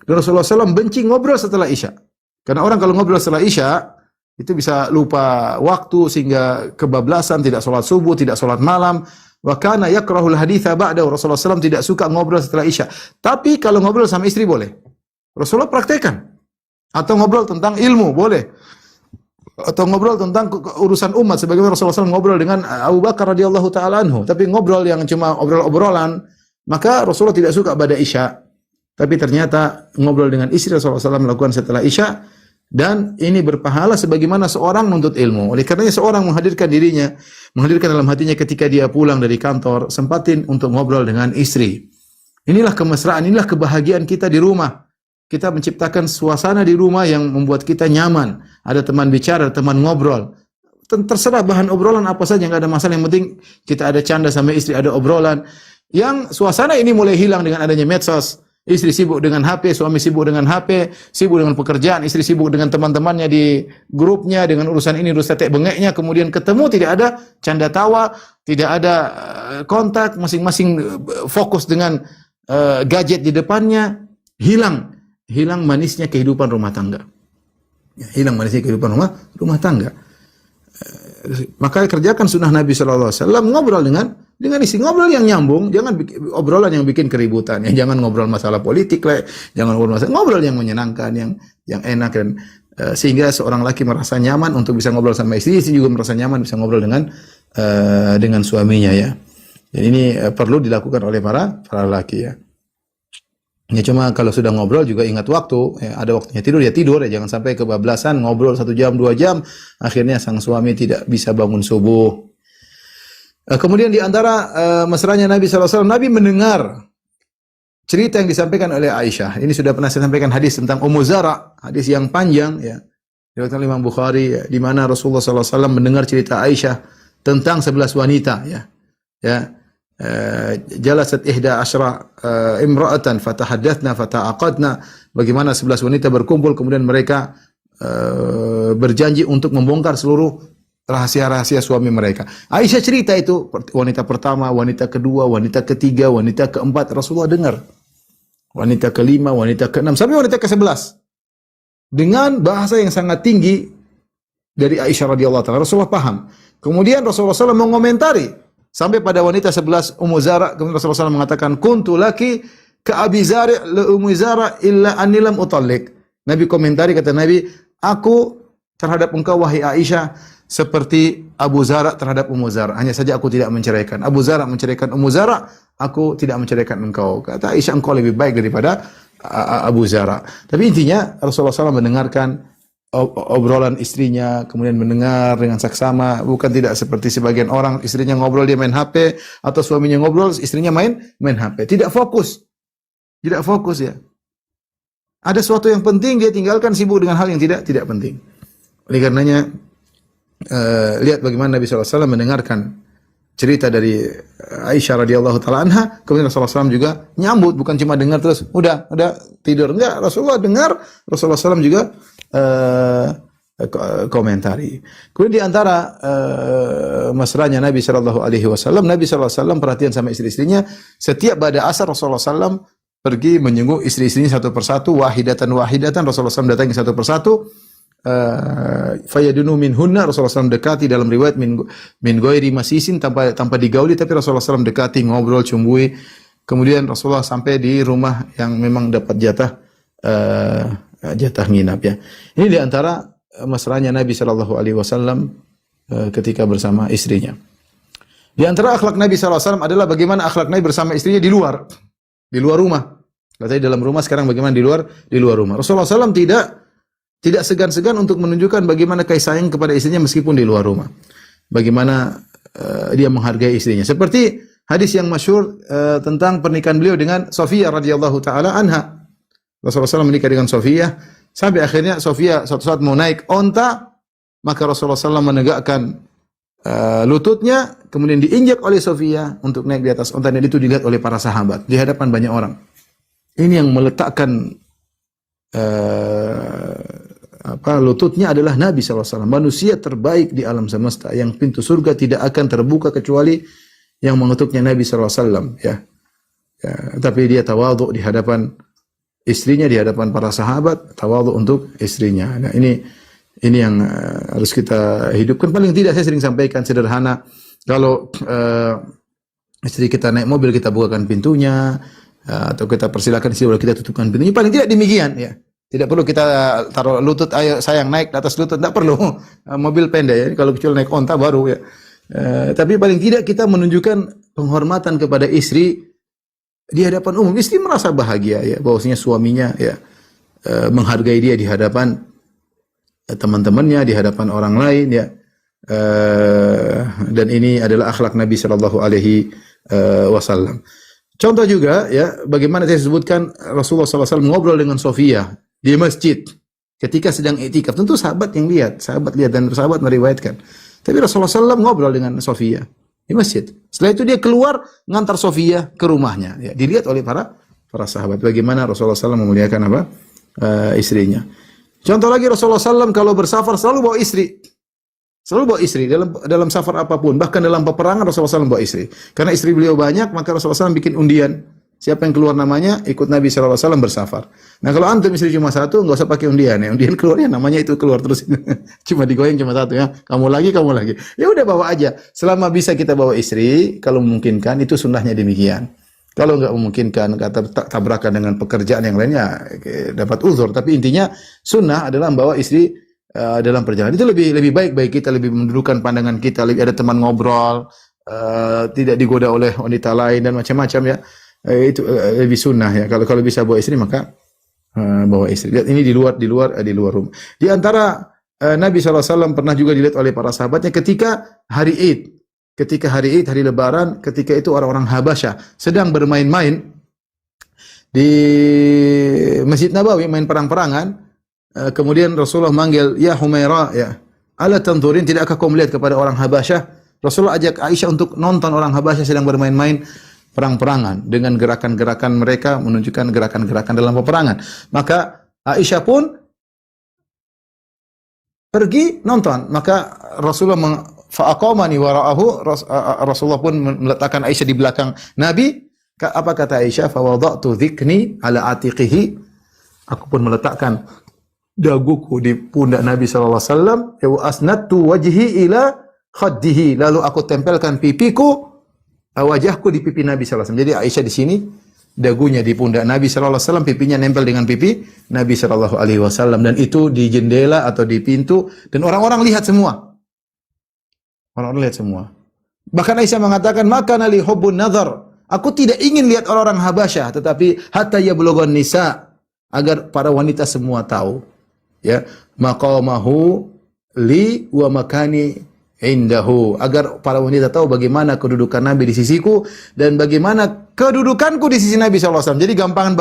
dan Rasulullah SAW benci ngobrol setelah Isya. Karena orang kalau ngobrol setelah Isya itu bisa lupa waktu sehingga kebablasan, tidak sholat subuh, tidak sholat malam. Wa kana yakrahul haditha ba'dahu. Rasulullah SAW tidak suka ngobrol setelah Isya. Tapi kalau ngobrol sama istri boleh. Rasulullah praktekkan. Atau ngobrol tentang ilmu boleh. Atau ngobrol tentang urusan umat, sebagaimana Rasulullah SAW ngobrol dengan Abu Bakar radhiyallahu taala anhu. Tapi ngobrol yang cuma obrol-obrolan, maka Rasulullah tidak suka pada Isya. Tapi ternyata ngobrol dengan istri Rasulullah SAW melakukan setelah Isya, dan ini berpahala sebagaimana seorang menuntut ilmu. Oleh karenanya seorang menghadirkan dirinya, menghadirkan dalam hatinya ketika dia pulang dari kantor, sempatin untuk ngobrol dengan istri. Inilah kemesraan, inilah kebahagiaan kita di rumah. Kita menciptakan suasana di rumah yang membuat kita nyaman. Ada teman bicara, ada teman ngobrol. Terserah bahan obrolan apa saja, nggak ada masalah. Yang penting kita ada canda sama istri, ada obrolan. Yang suasana ini mulai hilang dengan adanya medsos. Istri sibuk dengan HP, suami sibuk dengan HP, sibuk dengan pekerjaan, istri sibuk dengan teman-temannya di grupnya, dengan urusan ini, urusan tetek bengeknya. Kemudian ketemu, tidak ada canda tawa, tidak ada kontak, masing-masing fokus dengan gadget di depannya. Hilang manisnya kehidupan rumah tangga. Hilang manisnya kehidupan rumah tangga. Maka kerjakan sunnah Nabi sallallahu alaihi wasallam, ngobrol dengan istri, ngobrol yang nyambung, jangan obrolan yang bikin keributan. Ya, jangan ngobrol masalah politik lah, jangan ngobrol yang menyenangkan, yang enak, dan sehingga seorang laki merasa nyaman untuk bisa ngobrol sama istri juga merasa nyaman bisa ngobrol dengan suaminya, ya. Dan ini perlu dilakukan oleh para laki, ya. Ya, cuma kalau sudah ngobrol juga ingat waktu, ya, ada waktunya tidur ya tidur, ya, jangan sampai kebablasan ngobrol 1 jam 2 jam, akhirnya sang suami tidak bisa bangun subuh. Kemudian di antara mesranya Nabi SAW, Nabi mendengar cerita yang disampaikan oleh Aisyah. Ini sudah pernah saya sampaikan hadis tentang Ummu Zara, hadis yang panjang, ya, diriwayatkan oleh Imam Bukhari, ya, di mana Rasulullah SAW mendengar cerita Aisyah tentang 11 wanita, ya. Jalasat ihda asyra imra'atan fatahaddatsna fata'aqadna, bagaimana 11 wanita berkumpul kemudian mereka berjanji untuk membongkar seluruh rahasia-rahasia suami mereka. Aisyah cerita itu, wanita pertama, wanita kedua, wanita ketiga, wanita keempat, Rasulullah dengar. Wanita kelima, wanita keenam, sampai wanita ke-11. Dengan bahasa yang sangat tinggi dari Aisyah radhiyallahu taala, Rasulullah paham. Kemudian Rasulullah SAW mengomentari sampai pada wanita 11 Ummu Zara, kemudian Rasulullah SAW mengatakan, "Kuntu laki ka Abi Zari' li Ummu Zara illa anni lam utallik." Nabi komentari, kata Nabi, aku terhadap engkau wahai Aisyah seperti Abu Zara terhadap Ummu Zara, hanya saja aku tidak menceraikan. Abu Zara menceraikan Ummu Zara, aku tidak menceraikan engkau. Kata Aisyah, engkau lebih baik daripada Abu Zara. Tapi intinya Rasulullah SAW mendengarkan obrolan istrinya, kemudian mendengar dengan saksama, bukan tidak seperti sebagian orang, istrinya ngobrol dia main HP, atau suaminya ngobrol istrinya main HP. Tidak fokus, ya. Ada sesuatu yang penting dia tinggalkan, sibuk dengan hal yang tidak penting. Oleh karenanya lihat bagaimana Nabi SAW mendengarkan cerita dari Aisyah radhiyallahu taala anha, kemudian Rasulullah SAW juga nyambut, bukan cuma dengar terus udah tidur. Enggak, Rasulullah dengar, Rasulullah SAW juga komentari. Kemudian di antara mesranya Nabi sallallahu alaihi wasallam, Nabi sallallahu alaihi wasallam perhatian sama istri-istrinya. Setiap pada asar Rasulullah SAW pergi menjenguk istri-istrinya satu persatu, wahidatan Rasulullah SAW datangi satu persatu. Fayadunu minhunna, Rasulullah SAW dekati, dalam riwayat min ghairi masisin, tanpa digauli, tapi Rasulullah SAW dekati, ngobrol, cumbui. Kemudian Rasulullah sampai di rumah yang memang dapat jatah nginap, ya. Ini di antara mesranya Nabi sallallahu alaihi wasallam ketika bersama istrinya. Di antara akhlak Nabi sallallahu alaihi wasallam adalah bagaimana akhlak Nabi bersama istrinya di luar rumah. Kalau tadi dalam rumah, sekarang bagaimana di luar rumah. Rasulullah SAW tidak segan-segan untuk menunjukkan bagaimana kasih sayang kepada istrinya meskipun di luar rumah. Bagaimana dia menghargai istrinya. Seperti hadis yang masyhur tentang pernikahan beliau dengan Sofiyah radhiyallahu taala anha. Rasulullah SAW menikah dengan Sofiyah sampai akhirnya Sofiyah suatu saat mau naik onta, maka Rasulullah SAW menegakkan lututnya, kemudian diinjak oleh Sofiyah untuk naik di atas onta, dan itu dilihat oleh para sahabat di hadapan banyak orang. Ini yang meletakkan lututnya adalah Nabi SAW, manusia terbaik di alam semesta, yang pintu surga tidak akan terbuka kecuali yang mengetuknya Nabi SAW. Ya, tapi dia tawadhu di hadapan istrinya, di hadapan para sahabat, tawadhu untuk istrinya. Nah, ini yang harus kita hidupkan. Paling tidak saya sering sampaikan sederhana, kalau istri kita naik mobil, kita bukakan pintunya, atau kita persilakan istri kita tutupkan pintunya. Paling tidak demikian, ya. Tidak perlu kita taruh lutut, ayo sayang naik di atas lutut, tidak perlu. Mobil pendek ya, kalau kecuali naik onta baru ya. Tapi paling tidak kita menunjukkan penghormatan kepada istri di hadapan umum. Istri merasa bahagia ya, bahwasanya suaminya ya menghargai dia di hadapan teman-temannya, di hadapan orang lain ya. Dan ini adalah akhlak Nabi sallallahu alaihi wasallam. Contoh juga ya, bagaimana saya sebutkan Rasulullah SAW ngobrol dengan Sofiyah di masjid ketika sedang iktikaf. Tentu sahabat lihat dan sahabat meriwayatkan. Tapi Rasulullah SAW ngobrol dengan Sofiyah di masjid. Setelah itu dia keluar ngantar Sofiyah ke rumahnya. Ya, dilihat oleh para sahabat bagaimana Rasulullah SAW memuliakan istrinya. Contoh lagi, Rasulullah SAW kalau bersafar selalu bawa istri. Selalu bawa istri dalam safar apapun, bahkan dalam peperangan Rasulullah SAW bawa istri. Karena istri beliau banyak, maka Rasulullah SAW bikin undian. Siapa yang keluar namanya, ikut Nabi SAW bersafar. Nah, kalau antum istri cuma satu, enggak usah pakai undian ya. Undian keluarnya namanya itu keluar terus. Cuma digoyang cuma satu ya. Kamu lagi. Ya udah bawa aja. Selama bisa kita bawa istri, kalau memungkinkan, itu sunnahnya demikian. Kalau enggak memungkinkan, kata tabrakan dengan pekerjaan yang lainnya, dapat uzur. Tapi intinya sunnah adalah membawa istri dalam perjalanan. Itu lebih baik bagi kita, lebih mendudukan pandangan kita, lebih ada teman ngobrol, tidak digoda oleh wanita lain dan macam-macam ya. Itu lebih sunnah ya. Kalau bisa bawa istri, maka bawa istri. Lihat ini di luar rumah. Di antara Nabi SAW pernah juga dilihat oleh para sahabatnya ketika hari Id. Ketika hari Id, hari Lebaran, ketika itu orang-orang Habasyah sedang bermain-main di Masjid Nabawi, main perang-perangan. Kemudian Rasulullah manggil, ya Humaira, ya, ala tanzurin, tidakkah kau melihat kepada orang Habasyah? Rasulullah ajak Aisyah untuk nonton orang Habasyah sedang bermain-main perang-perangan dengan gerakan-gerakan mereka, menunjukkan gerakan-gerakan dalam peperangan. Maka Aisyah pun pergi nonton. Maka Rasulullah fa'aqamani wara'ahu, Rasulullah pun meletakkan Aisyah di belakang Nabi. Apa kata Aisyah? Fa wada'tu dhikni ala atiqihi. Aku pun meletakkan daguku di pundak Nabi SAW, wa asnadtu wajhi ila khaddihi, lalu aku tempelkan pipiku, wajahku di pipi Nabi SAW. Jadi Aisyah di sini, dagunya di pundak Nabi SAW, pipinya nempel dengan pipi Nabi SAW, dan itu di jendela atau di pintu, dan orang-orang lihat semua. Bahkan Aisyah mengatakan, maka nali hubbun nazar, aku tidak ingin lihat orang-orang Habasyah, tetapi hatta yablughan nisa, agar para wanita semua tahu ya maqamahu li wa makani indahu, agar para wanita tahu bagaimana kedudukan Nabi di sisiku dan bagaimana kedudukanku di sisi Nabi SAW. Jadi gampangan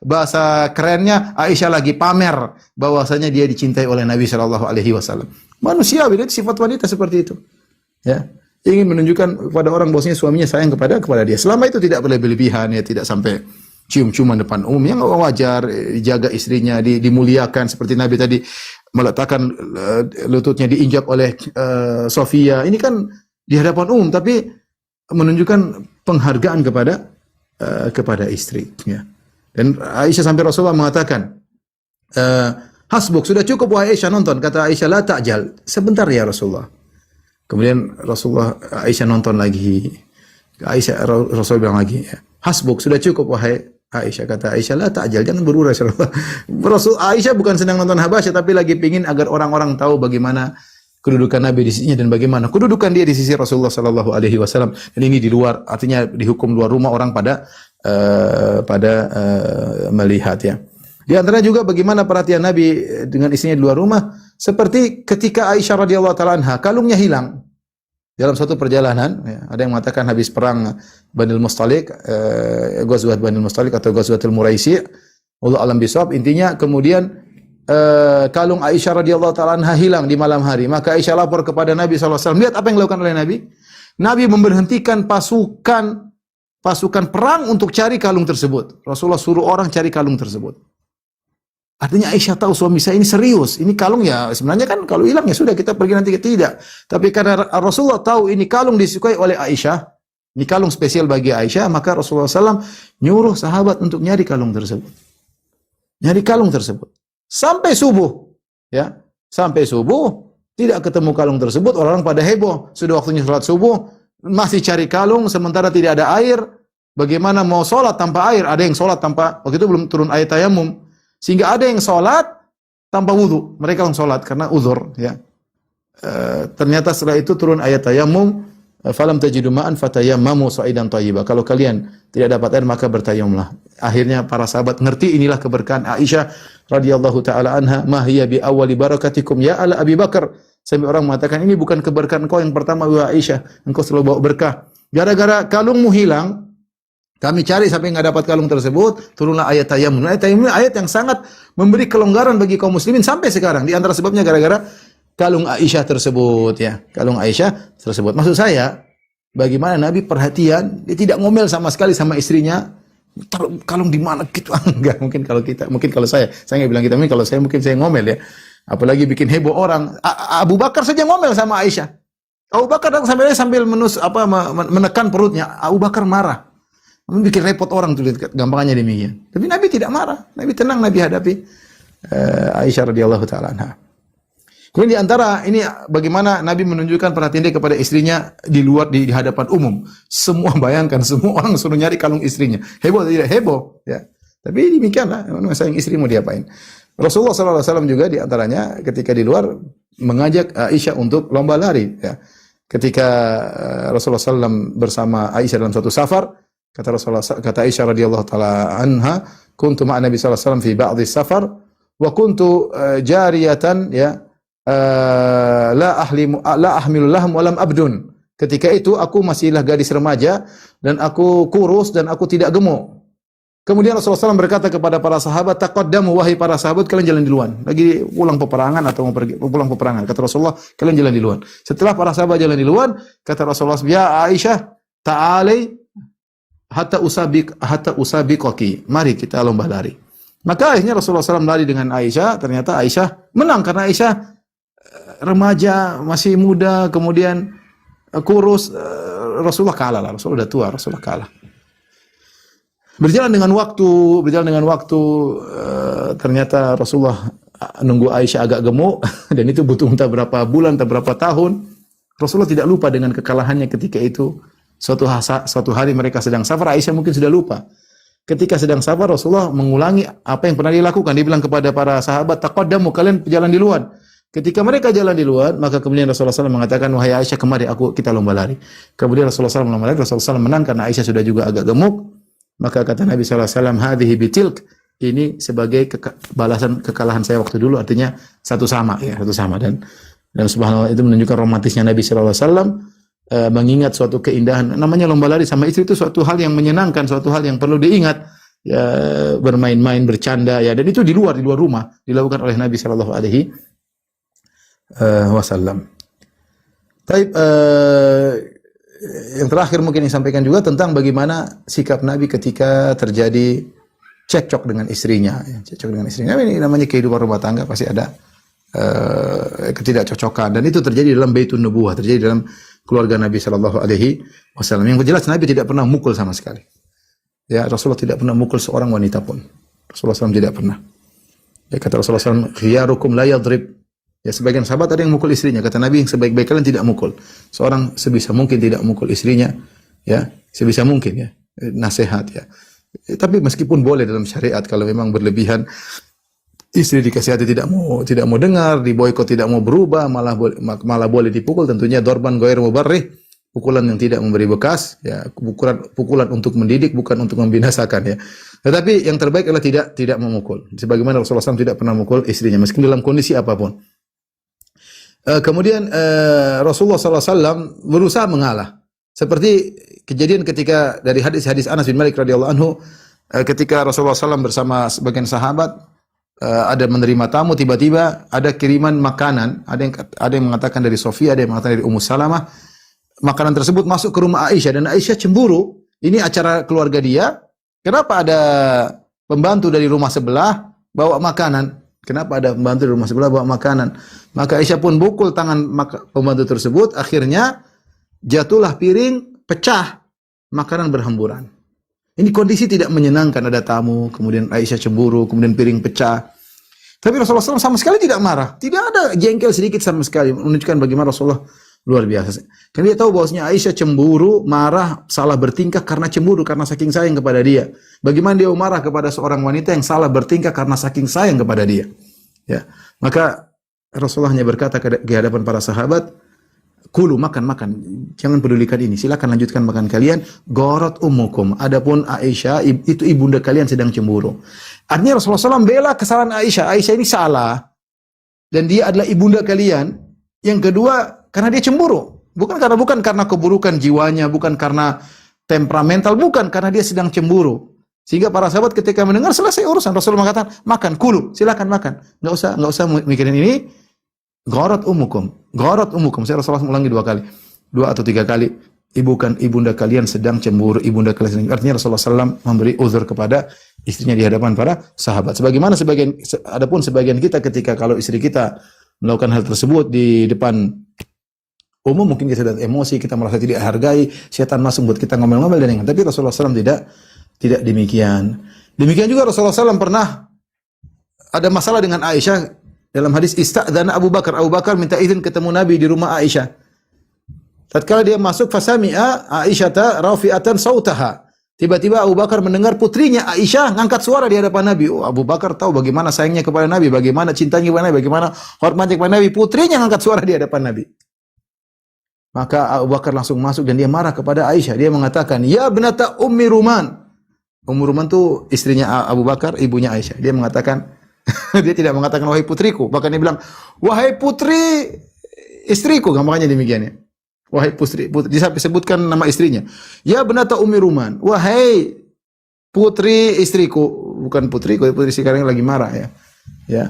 bahasa kerennya, Aisyah lagi pamer bahwasanya dia dicintai oleh Nabi SAW. Manusiawi, itu sifat wanita seperti itu ya, ingin menunjukkan kepada orang bahwasanya suaminya sayang kepada dia. Selama itu tidak berlebihan ya, tidak sampai cium-ciuman depan umum, yang wajar, jaga istrinya, dimuliakan seperti Nabi tadi meletakkan lututnya diinjak oleh Sofiyah. Ini kan di hadapan umum, tapi menunjukkan penghargaan kepada istri ya. Dan Aisyah sampai Rasulullah mengatakan, hasbuk, sudah cukup wahai Aisyah nonton. Kata Aisyah, la ta'jal, sebentar ya Rasulullah. Kemudian Aisyah nonton lagi. Rasulullah bilang lagi, hasbuk, sudah cukup wahai Aisyah, kata Aisyah, la ta'jal, jangan buru Rasulullah. Rasul Aisyah bukan sedang nonton Habasyah, tapi lagi pingin agar orang-orang tahu bagaimana kedudukan Nabi di sisinya dan bagaimana kedudukan dia di sisi Rasulullah sallallahu alaihi wasallam. Dan ini di luar, artinya dihukum luar rumah, orang pada melihat ya. Di antara juga bagaimana perhatian Nabi dengan istrinya di luar rumah, seperti ketika Aisyah radhiyallahu taala anha kalungnya hilang dalam suatu perjalanan, ya, ada yang mengatakan habis perang Banil Mustalik, Ghazwat Banil Mustalik atau Ghazwatul Muraisi, Allah alam bisawab, intinya kemudian kalung Aisyah radhiyallahu taala anha hilang di malam hari. Maka Aisyah lapor kepada Nabi sallallahu alaihi wasallam. Lihat apa yang dilakukan oleh Nabi. Nabi memberhentikan pasukan perang untuk cari kalung tersebut. Rasulullah suruh orang cari kalung tersebut. Artinya Aisyah tahu suami saya ini serius. Ini kalung ya sebenarnya kan kalau hilang ya sudah kita pergi nanti, tidak. Tapi karena Rasulullah tahu ini kalung disukai oleh Aisyah, ini kalung spesial bagi Aisyah, maka Rasulullah SAW nyuruh sahabat untuk nyari kalung tersebut. Nyari kalung tersebut. Sampai subuh. Ya, sampai subuh tidak ketemu kalung tersebut, orang-orang pada heboh. Sudah waktunya sholat subuh, masih cari kalung sementara tidak ada air. Bagaimana mau sholat tanpa air? Ada yang sholat tanpa, waktu itu belum turun ayat tayamum. Sehingga ada yang sholat tanpa wudu. Mereka langsung sholat karena uzur. Ya. Ternyata setelah itu turun ayat tayamum. Falam tajidu ma'an fatayammamu sa'idan thayyiba. Kalau kalian tidak dapat air maka bertayamumlah. Akhirnya para sahabat ngerti inilah keberkahan Aisyah radhiyallahu taala anha. Ma hiya bi awwali barakatikum ya ala Abi Bakar. Sampai orang mengatakan ini bukan keberkahan engkau yang pertama wahai Aisyah. Engkau selalu bawa berkah. Gara-gara kalungmu hilang, kami cari sampai enggak dapat kalung tersebut, turunlah ayat tayamum. Ayat tayamum ini ayat yang sangat memberi kelonggaran bagi kaum muslimin sampai sekarang. Di antara sebabnya gara-gara kalung Aisyah tersebut ya. Kalung Aisyah tersebut. Maksud saya, bagaimana Nabi perhatian, dia tidak ngomel sama sekali sama istrinya. Taruh kalung di mana gitu. Enggak, mungkin kalau kita, mungkin kalau saya enggak bilang kita, mungkin kalau saya mungkin saya ngomel ya. Apalagi bikin heboh orang. Abu Bakar saja ngomel sama Aisyah. Abu Bakar sambil menekan perutnya. Abu Bakar marah. Bikin repot orang tuh, gampangnya demikian. Tapi Nabi tidak marah, Nabi tenang, Nabi hadapi Aisyah radhiyallahu taala anha. Kemudian di antara ini bagaimana Nabi menunjukkan perhatian dia kepada istrinya di luar di hadapan umum. Semua bayangkan, semua orang suruh nyari kalung istrinya. Heboh atau tidak heboh, ya. Tapi demikianlah, memang sayang istri mau diapain. Rasulullah sallallahu alaihi wasallam juga di antaranya ketika di luar mengajak Aisyah untuk lomba lari, ya. Ketika Rasulullah SAW bersama Aisyah dalam suatu safar, kata Aisyah radhiyallahu taala anha, kuntu ma'a Nabi sallallahu alaihi wasallam fi ba'dhi safar wa kuntu jariyatan ya la ahmilu lahm wa lam abdun. Ketika itu aku masihlah gadis remaja dan aku kurus dan aku tidak gemuk. Kemudian Rasulullah SAW berkata kepada para sahabat, taqaddamu wahai para sahabat, kalian jalan duluan. Lagi pulang peperangan atau mau pergi pulang peperangan. Kata Rasulullah, kalian jalan duluan. Setelah para sahabat jalan duluan, kata Rasulullah, ya Aisyah, ta'alai hatta usabiqaki. Mari kita lomba lari. Maka akhirnya Rasulullah SAW lari dengan Aisyah. Ternyata Aisyah menang karena Aisyah remaja, masih muda, kemudian kurus. Rasulullah kalah lah. Rasulullah udah tua, Rasulullah kalah. Berjalan dengan waktu, ternyata Rasulullah nunggu Aisyah agak gemuk dan itu butuh entah berapa bulan, entah berapa tahun. Rasulullah tidak lupa dengan kekalahannya ketika itu. Suatu hari mereka sedang safar, Aisyah mungkin sudah lupa. Ketika sedang safar, Rasulullah mengulangi apa yang pernah dilakukan. Dia bilang kepada para sahabat, taqaddamu, kalian jalan di luar. Ketika mereka jalan di luar, maka kemudian Rasulullah SAW mengatakan, wahai Aisyah, kemari kita lomba lari. Kemudian Rasulullah SAW lomba lari, Rasulullah SAW menang karena Aisyah sudah juga agak gemuk. Maka kata Nabi SAW, hadhihi bitilk, ini sebagai balasan kekalahan saya waktu dulu, artinya satu sama ya, satu sama. Dan subhanallah itu menunjukkan romantisnya Nabi SAW. Mengingat suatu keindahan, namanya lomba lari sama istri itu suatu hal yang menyenangkan, suatu hal yang perlu diingat, ya, bermain-main, bercanda, ya, dan itu di luar rumah dilakukan oleh Nabi Shallallahu Alaihi Wasallam. Tapi yang terakhir mungkin yang sampaikan juga tentang bagaimana sikap Nabi ketika terjadi cekcok dengan istrinya, ya, cekcok dengan istrinya. Ini namanya kehidupan rumah tangga, pasti ada ketidakcocokan, dan itu terjadi dalam baitun nubuwah, terjadi dalam keluarga Nabi Shallallahu Alaihi Wasallam. Yang jelas Nabi tidak pernah mukul sama sekali. Ya, Rasulullah tidak pernah mukul seorang wanita pun. Rasulullah SAW tidak pernah. Ya, kata Rasulullah SAW, khiyarukum la yadrib. Ya, sebagian sahabat ada yang mukul istrinya. Kata Nabi, yang sebaik-baik kalian tidak mukul. Seorang sebisa mungkin tidak mukul istrinya. Ya, sebisa mungkin ya. Nasihat ya. Tapi meskipun boleh dalam syariat kalau memang berlebihan, istri dikasihati tidak mau dengar, diboikot tidak mau berubah, malah boleh dipukul, tentunya dorban ghair mubarrih, pukulan yang tidak memberi bekas, ya, pukulan untuk mendidik bukan untuk membinasakan, ya. Tetapi yang terbaik adalah tidak memukul. Sebagaimana Rasulullah SAW tidak pernah memukul istrinya meskipun dalam kondisi apapun. Kemudian Rasulullah SAW berusaha mengalah. Seperti kejadian ketika dari hadis Anas bin Malik radhiyallahu anhu, ketika Rasulullah SAW bersama sebagian sahabat ada menerima tamu, tiba-tiba ada kiriman makanan, ada yang mengatakan dari Sofia, ada yang mengatakan dari Ummu Salamah. Makanan tersebut masuk ke rumah Aisyah dan Aisyah cemburu. Ini acara keluarga dia. Kenapa ada pembantu dari rumah sebelah bawa makanan? Kenapa ada pembantu dari rumah sebelah bawa makanan? Maka Aisyah pun pukul tangan pembantu tersebut. Akhirnya jatuhlah piring, pecah, makanan berhamburan. Ini kondisi tidak menyenangkan, ada tamu, kemudian Aisyah cemburu, kemudian piring pecah. Tapi Rasulullah SAW sama sekali tidak marah. Tidak ada jengkel sedikit sama sekali. Menunjukkan bagaimana Rasulullah luar biasa. Karena dia tahu bahwasanya Aisyah cemburu, marah, salah bertingkah karena cemburu, karena saking sayang kepada dia. Bagaimana dia marah kepada seorang wanita yang salah bertingkah karena saking sayang kepada dia. Ya. Maka Rasulullah hanya berkata ke hadapan para sahabat, kulu, makan. Jangan pedulikan ini. Silakan lanjutkan makan kalian. Gharat ummukum. Adapun Aisyah, itu ibunda kalian sedang cemburu. Artinya Rasulullah SAW bela kesalahan Aisyah. Aisyah ini salah. Dan dia adalah ibunda kalian. Yang kedua, karena dia cemburu. Bukan karena keburukan jiwanya. Bukan karena temperamental. Bukan karena dia sedang cemburu. Sehingga para sahabat ketika mendengar selesai urusan. Rasulullah mengatakan, makan, kulu. Silakan makan. Nggak usah mikirin ini. Gharat ummukum. Saya Rasulullah ulangi 2 kali. 2 atau 3 kali. Ibunda kalian sedang cemburu. Ibunda kalian sedang. Artinya Rasulullah SAW memberi uzur kepada istrinya di hadapan para sahabat. Sebagaimana adapun sebagian kita ketika kalau istri kita melakukan hal tersebut di depan umum, mungkin kita sedang emosi, kita merasa tidak hargai, setan masuk buat kita ngomel-ngomel dan yang. Tapi Rasulullah SAW tidak demikian. Demikian juga Rasulullah SAW pernah ada masalah dengan Aisyah. Dalam hadis istadzana Abu Bakar minta izin ketemu Nabi di rumah Aisyah. Tatkala dia masuk, fasami'a Aisyata rafi'atan sautaha. Tiba-tiba Abu Bakar mendengar putrinya Aisyah ngangkat suara di hadapan Nabi. Oh, Abu Bakar tahu bagaimana sayangnya kepada Nabi, bagaimana cintanya kepada Nabi, bagaimana hormatnya kepada Nabi. Putrinya ngangkat suara di hadapan Nabi. Maka Abu Bakar langsung masuk dan dia marah kepada Aisyah. Dia mengatakan, "Ya binata Ummi Ruman." Ummu Ruman itu istrinya Abu Bakar, ibunya Aisyah. Dia mengatakan, dia tidak mengatakan wahai putriku, bahkan dia bilang wahai putri istriku, gampangnya demikian ya. Wahai putri, disebutkan nama istrinya. Ya binata Ummi Ruman, wahai putri istriku, bukan putriku, putri sekarang lagi marah ya. Ya.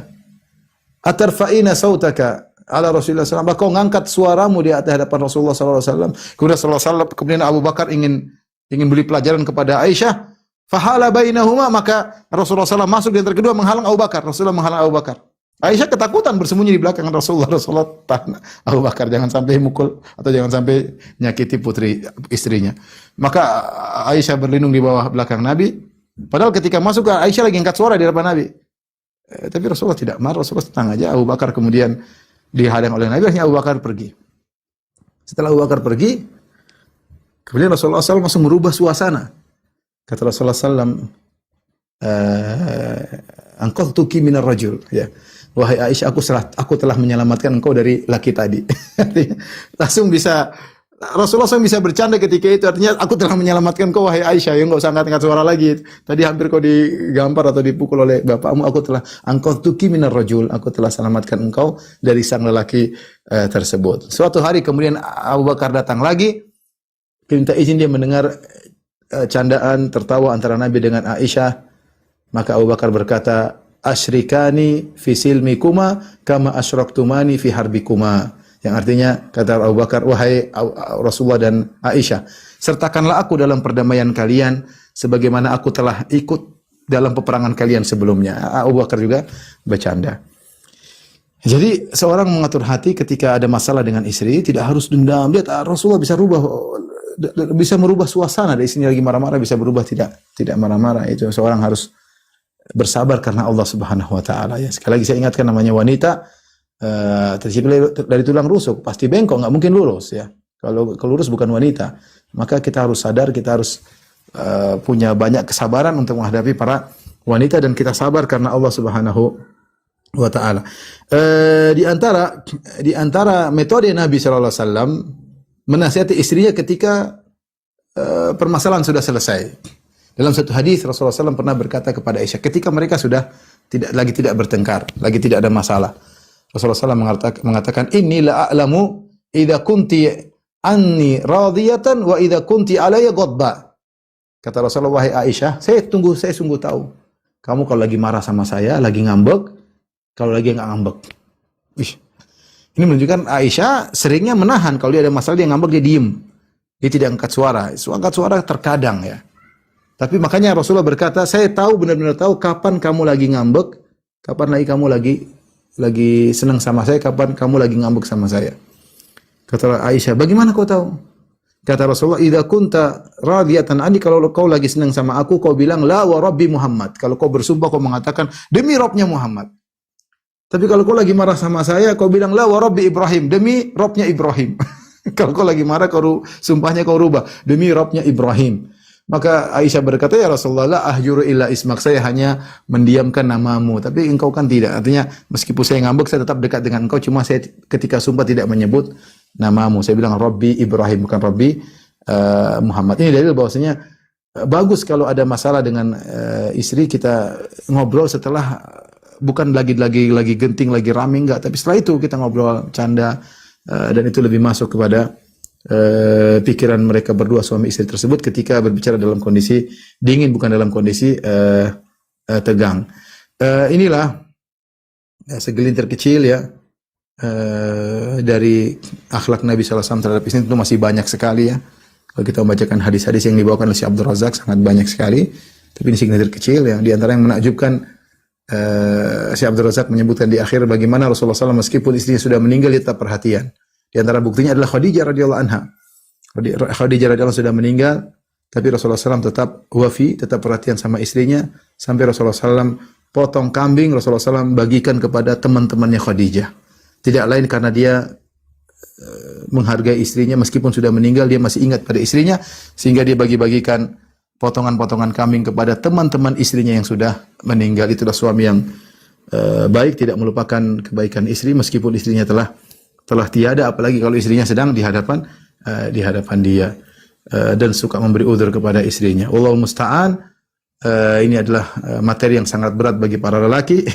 Atarfa'ina sautaka ala Rasulullah SAW, kau ngangkat suaramu di atas hadapan Rasulullah SAW. Kemudian Abu Bakar ingin beri pelajaran kepada Aisyah. Fahala bainahuma, maka Rasulullah SAW masuk di antara kedua menghalang Abu Bakar. Rasulullah menghalang Abu Bakar. Aisyah ketakutan bersembunyi di belakang Rasulullah. Rasulullah tahan Abu Bakar jangan sampai mukul atau jangan sampai nyakiti putri istrinya. Maka Aisyah berlindung di bawah belakang Nabi. Padahal ketika masuk Aisyah lagi angkat suara di hadapan Nabi. Tapi Rasulullah tidak marah. Rasulullah tenang aja. Abu Bakar kemudian dihadang oleh Nabi. Akhirnya Abu Bakar pergi. Setelah Abu Bakar pergi, kemudian Rasulullah SAW langsung merubah suasana. Kata Rasulullah SAW, "Anqadhtuki minar rajul." Ya. Wahai Aisyah, aku telah menyelamatkan engkau dari laki tadi. Langsung bisa Rasulullah SAW bisa bercanda ketika itu. Artinya aku telah menyelamatkan engkau wahai Aisyah. Ya enggak usah angkat suara lagi. Tadi hampir kau digampar atau dipukul oleh bapakmu. Anqadhtuki minar rajul. Aku telah selamatkan engkau dari sang lelaki tersebut. Suatu hari kemudian Abu Bakar datang lagi, minta izin dia mendengar candaan tertawa antara Nabi dengan Aisyah. Maka Abu Bakar berkata, "Asyrikani fi silmikuma kama asyraktumani fi harbikuma." Yang artinya kata Abu Bakar, wahai Rasulullah dan Aisyah, sertakanlah aku dalam perdamaian kalian sebagaimana aku telah ikut dalam peperangan kalian sebelumnya. Abu Bakar juga bercanda. Jadi seorang mengatur hati ketika ada masalah dengan istri tidak harus dendam. Lihat Rasulullah bisa merubah suasana. Dari sini lagi marah-marah bisa berubah tidak marah-marah. Itu seorang harus bersabar karena Allah Subhanahu wa taala ya. Sekali lagi saya ingatkan, namanya wanita tercipta dari tulang rusuk, pasti bengkok, enggak mungkin lurus ya. Kalau lurus bukan wanita. Maka kita harus sadar, kita harus punya banyak kesabaran untuk menghadapi para wanita dan kita sabar karena Allah Subhanahu wa taala. Di antara metode Nabi sallallahu alaihi wasallam menasihati istrinya ketika permasalahan sudah selesai. Dalam satu hadis Rasulullah SAW pernah berkata kepada Aisyah ketika mereka sudah tidak bertengkar, lagi tidak ada masalah. Rasulullah SAW mengatakan, "Inni la a'lamu idza kunti anni radiyatan wa idza kunti alayya ghadba." Kata Rasulullah, "Wahai Aisyah, saya sungguh tahu. Kamu kalau lagi marah sama saya, lagi ngambek, kalau lagi enggak ngambek." Ini menunjukkan Aisyah seringnya menahan kalau dia ada masalah, dia ngambek, dia diem. Dia tidak angkat suara. Angkat suara terkadang ya. Tapi makanya Rasulullah berkata, saya tahu, benar-benar tahu kapan kamu lagi ngambek, kapan lagi kamu lagi senang sama saya, kapan kamu lagi ngambek sama saya. Kata Aisyah, bagaimana kau tahu? Kata Rasulullah, idza kunta radiyatan anni, kalau kau lagi senang sama aku, kau bilang la wa rabbi Muhammad. Kalau kau bersumpah, kau mengatakan demi Robnya Muhammad. Tapi kalau kau lagi marah sama saya, kau bilang la wa rabbi Ibrahim, demi Robnya Ibrahim. Kalau kau lagi marah, sumpahnya kau rubah demi Robnya Ibrahim. Maka Aisyah berkata, ya Rasulullah, la ahjuru illa ismak, saya hanya mendiamkan namamu, tapi engkau kan tidak. Artinya meskipun saya ngambek, saya tetap dekat dengan engkau, cuma saya ketika sumpah tidak menyebut namamu. Saya bilang Rabbi Ibrahim, bukan Rabbi Muhammad. Ini dalil bahwasanya bagus kalau ada masalah dengan istri, kita ngobrol setelah, bukan lagi genting, lagi rame, enggak, tapi setelah itu kita ngobrol, canda, dan itu lebih masuk kepada pikiran mereka berdua, suami istri tersebut, ketika berbicara dalam kondisi dingin, bukan dalam kondisi tegang. Inilah segelintir kecil ya dari akhlak Nabi SAW terhadap istri. Itu masih banyak sekali ya. Kalau kita membacakan hadis-hadis yang dibawakan oleh Syekh Abdul Razak, sangat banyak sekali. Tapi ini segelintir kecil ya. Di antara yang menakjubkan, Syekh Abdul Razak menyebutkan di akhir bagaimana Rasulullah SAW meskipun istrinya sudah meninggal, dia tetap perhatian. Di antara buktinya adalah Khadijah radhiyallahu anha. Khadijah radhiyallahu sudah meninggal, tapi Rasulullah SAW tetap wafi, tetap perhatian sama istrinya, sampai Rasulullah SAW potong kambing, Rasulullah SAW bagikan kepada teman-temannya Khadijah. Tidak lain karena dia menghargai istrinya, meskipun sudah meninggal, dia masih ingat pada istrinya, sehingga dia bagi-bagikan potongan-potongan kambing kepada teman-teman istrinya yang sudah meninggal. Itulah suami yang baik, tidak melupakan kebaikan istri, meskipun istrinya telah tiada, apalagi kalau istrinya sedang di hadapan dia, dan suka memberi uzur kepada istrinya. Wallahu musta'an. Ini adalah materi yang sangat berat bagi para lelaki.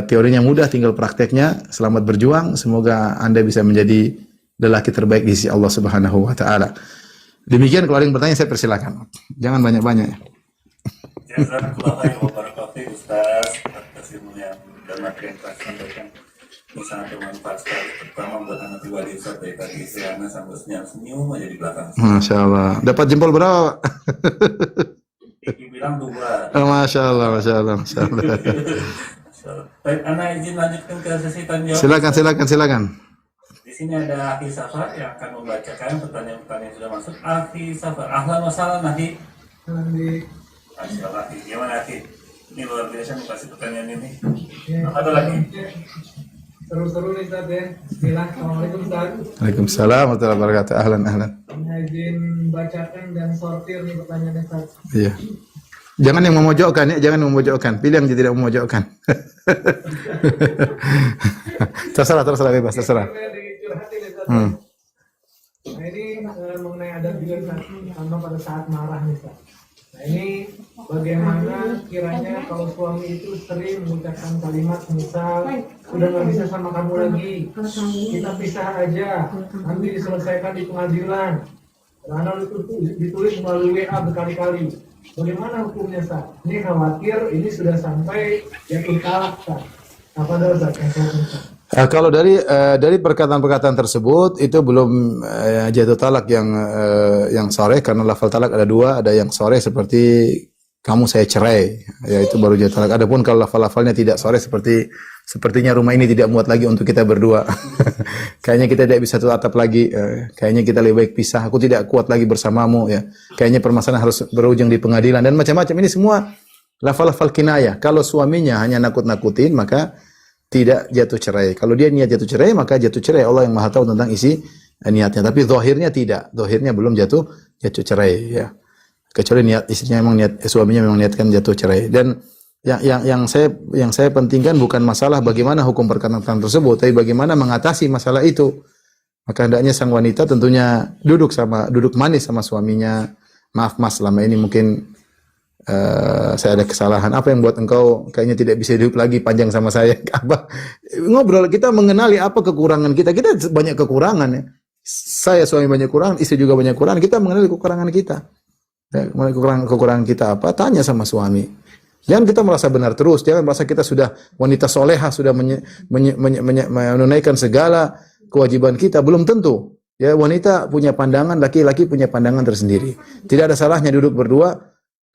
Teorinya mudah, tinggal prakteknya. Selamat berjuang. Semoga Anda bisa menjadi lelaki terbaik di sisi Allah Subhanahu wa taala. Demikian, kalau ada yang bertanya saya persilakan. Jangan banyak-banyak ya. Jazakallahu khairan Ustaz atas ilmu yang dan materi yang telah disampaikan. Ini sangat bermanfaat sekali, terutama buat anak pribadi Ustaz. Dari tadi Isyana sampai senyum aja di belakang. Masya Allah. Dapat jempol berapa? Bilang 2. Masya Allah, Masya Allah, Masya Allah. Baik, Ana izin lanjutkan ke sesi tanya jawab. Silakan. Di sini ada Akhi Safar yang akan membacakan pertanyaan-pertanyaan yang sudah masuk. Akhi Safar, ahlan wa sahlan Akhi. Masya Allah, Akhi. Gimana Akhi? Ini luar biasa kasih pertanyaan ini. Ada lagi? Seru-seru nih Ustaz ya. Bismillah. Assalamualaikum Ustaz. Waalaikumsalam warahmatullahi wabarakatuh. Ahlan. Izin bacakan dan sortir nih pertanyaannya Ustaz. Iya. Jangan yang memojokkan ya, jangan memojokkan. Pilih yang tidak memojokkan. terserah bebas, terserah. Nah ini mengenai adab juga Ustaz, sama pada saat marah nih Ustaz. Nah ini bagaimana kiranya kalau suami itu sering mengucapkan kalimat misal sudah nggak bisa sama kamu lagi, kita pisah aja, nanti diselesaikan di pengadilan, karena itu ditulis melalui WA berkali-kali. Bagaimana hukumnya Ustaz? Ini khawatir ini sudah sampai jatuh talak Ustaz. Apa ada Ustaz yang Ustaz? Kalau dari perkataan-perkataan tersebut itu belum jatuh talak yang shareh, karena lafal talak ada 2, ada yang shareh seperti kamu saya cerai, ya itu baru jatuh talak. Adapun kalau lafal-lafalnya tidak shareh sepertinya rumah ini tidak muat lagi untuk kita berdua. Kayaknya kita tidak bisa satu atap lagi, kayaknya kita lebih baik pisah, aku tidak kuat lagi bersamamu ya. Kayaknya permasalahan harus berujung di pengadilan dan macam-macam. Ini semua lafal-lafal kinayah. Kalau suaminya hanya nakut-nakutin maka tidak jatuh cerai. Kalau dia niat jatuh cerai, maka jatuh cerai. Allah yang Maha tahu tentang isi niatnya. Tapi zahirnya tidak. Zahirnya belum jatuh cerai ya. kecuali niat istrinya memang niat suaminya memang niatkan jatuh cerai. Dan yang saya pentingkan bukan masalah bagaimana hukum perkataan tersebut, tapi bagaimana mengatasi masalah itu. Maka hendaknya sang wanita tentunya duduk manis sama suaminya. Maaf mas, selama ini mungkin saya ada kesalahan. Apa yang buat engkau kayaknya tidak bisa hidup lagi panjang sama saya? Apa? Ngobrol, kita mengenali apa kekurangan kita. Kita banyak kekurangan ya. Saya suami banyak kekurangan, istri juga banyak kekurangan. Kita mengenali kekurangan kita. Ya, kekurangan kita apa? Tanya sama suami. Jangan kita merasa benar terus. Jangan merasa kita sudah wanita soleha, sudah menunaikan segala kewajiban kita. Belum tentu. Ya, wanita punya pandangan, laki-laki punya pandangan tersendiri. Tidak ada salahnya duduk berdua,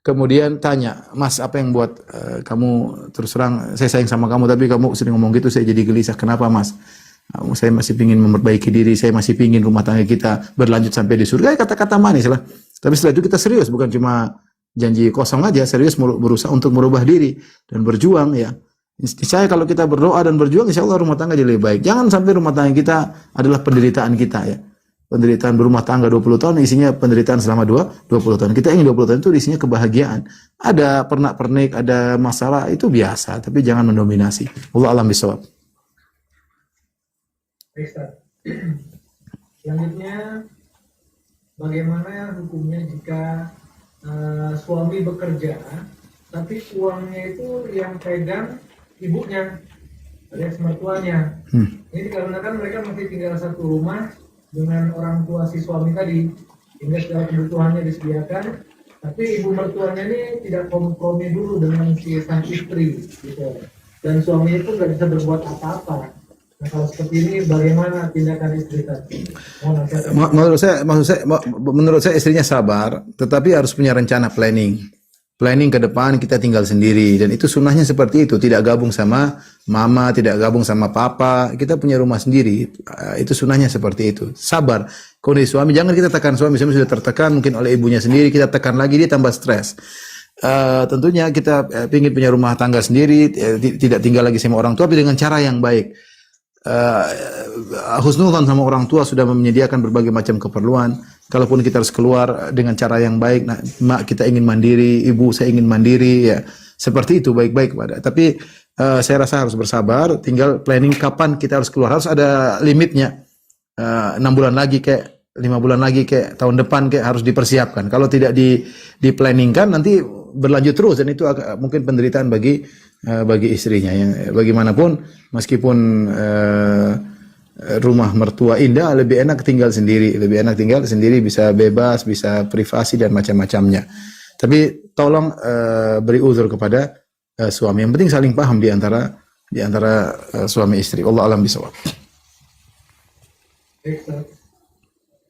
kemudian tanya, mas apa yang buat kamu terus terang saya sayang sama kamu, tapi kamu sering ngomong gitu, saya jadi gelisah. Kenapa mas? Saya masih ingin memperbaiki diri, saya masih ingin rumah tangga kita berlanjut sampai di surga. Kata-kata manis lah. Tapi setelah itu kita serius, bukan cuma janji kosong aja, serius berusaha untuk merubah diri dan berjuang ya. Saya kalau kita berdoa dan berjuang, insya Allah rumah tangga jadi lebih baik. Jangan sampai rumah tangga kita adalah penderitaan kita ya. Penderitaan berumah tangga 20 tahun isinya penderitaan selama 20 tahun. Kita ingin 20 tahun itu isinya kebahagiaan. Ada pernak-pernik, ada masalah, itu biasa, tapi jangan mendominasi. Wallahu a'lam bishawab. Selanjutnya, bagaimana hukumnya jika suami bekerja, tapi uangnya itu yang pegang ibunya, alias mertuanya. Ini dikarenakan mereka masih tinggal satu rumah dengan orang tua si suami tadi, hingga segala kebutuhannya disediakan, tapi ibu mertuanya ini tidak kompromi dulu dengan si sang istri, gitu. Dan suaminya pun nggak bisa berbuat apa-apa. Nah kalau seperti ini, bagaimana tindakan istri tadi? Menurut saya istrinya sabar, tetapi harus punya rencana planning ke depan. Kita tinggal sendiri, dan itu sunnahnya seperti itu, tidak gabung sama mama, tidak gabung sama papa, kita punya rumah sendiri. Itu sunnahnya seperti itu. Sabar kondisi suami, jangan kita tekan suami sudah tertekan mungkin oleh ibunya sendiri, kita tekan lagi, dia tambah stres. Tentunya kita ingin punya rumah tangga sendiri, tidak tinggal lagi sama orang tua, tapi dengan cara yang baik. Husnudzan sama orang tua, sudah menyediakan berbagai macam keperluan. Kalaupun kita harus keluar dengan cara yang baik, nah, mak kita ingin mandiri, ibu saya ingin mandiri, ya seperti itu, baik-baik pada. Tapi saya rasa harus bersabar, tinggal planning kapan kita harus keluar, harus ada limitnya. 6 bulan lagi kayak 5 bulan lagi kayak tahun depan kayak harus dipersiapkan. Kalau tidak di-planningkan nanti berlanjut terus, dan itu mungkin penderitaan bagi istrinya. Yang bagaimanapun, meskipun rumah mertua indah, lebih enak tinggal sendiri, bisa bebas, bisa privasi dan macam-macamnya. Tapi tolong beri uzur kepada suami. Yang penting saling paham di antara suami istri. Allah alam bisawab.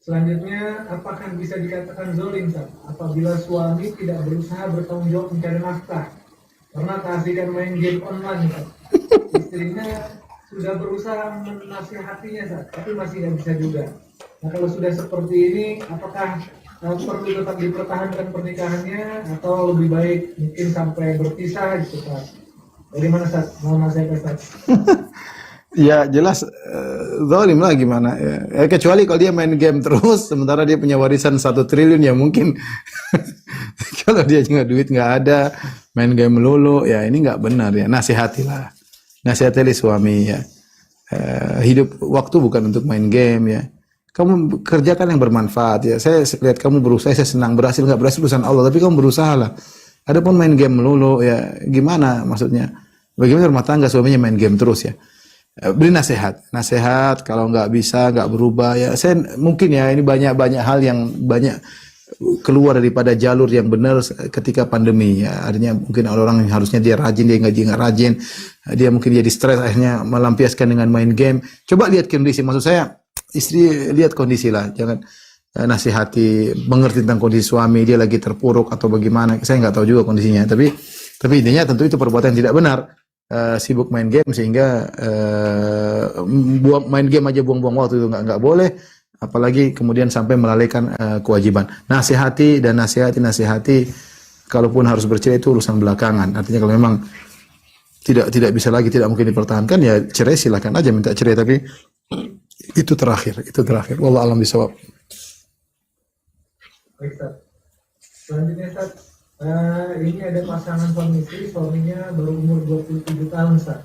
Selanjutnya, apakah bisa dikatakan zolim apabila suami tidak berusaha bertanggung jawab mencari nafkah karena keasikan main game online? Istrinya sudah berusaha menasihatinya, tapi masih nggak bisa juga. Nah kalau sudah seperti ini, apakah perlu tetap dipertahankan pernikahannya atau lebih baik mungkin sampai berpisah gitu Pak? Bagaimana Ustaz? Mau nasihat Ustaz? Ya jelas zalim lah gimana ya. Kecuali kalau dia main game terus sementara dia punya warisan 1 triliun ya mungkin. Kalau dia juga duit nggak ada, main game melulu, ya ini nggak benar ya. Nasihatilah suami ya. Hidup waktu bukan untuk main game ya. Kamu kerjakan yang bermanfaat ya. Saya lihat kamu berusaha, saya senang. Berhasil nggak berhasil urusan Allah, tapi kamu berusaha lah. Adapun main game melulu ya gimana maksudnya? Bagaimana rumah tangga suaminya main game terus ya? Beri nasihat kalau nggak bisa, nggak berubah ya. Saya mungkin ya ini banyak hal yang banyak keluar daripada jalur yang benar ketika pandemi ya. Artinya mungkin orang yang harusnya dia rajin, dia nggak rajin, dia mungkin jadi stres, akhirnya melampiaskan dengan main game. Coba lihat kondisi, maksud saya istri lihat kondisi lah, jangan nasihati, mengerti tentang kondisi suami, dia lagi terpuruk atau bagaimana. Saya nggak tahu juga kondisinya, tapi intinya tentu itu perbuatan yang tidak benar. Sibuk main game sehingga main game aja buang-buang waktu, itu nggak boleh, apalagi kemudian sampai melalaikan kewajiban. Nasihati, kalaupun harus bercerai itu urusan belakangan. Artinya kalau memang tidak bisa lagi, tidak mungkin dipertahankan, ya cerai, silakan aja minta cerai, tapi itu terakhir. Wallahu a'lam bishawab. Baik, Selanjutnya Ustaz, ini ada pasangan suami istri, suaminya baru umur 27 tahun Ustaz.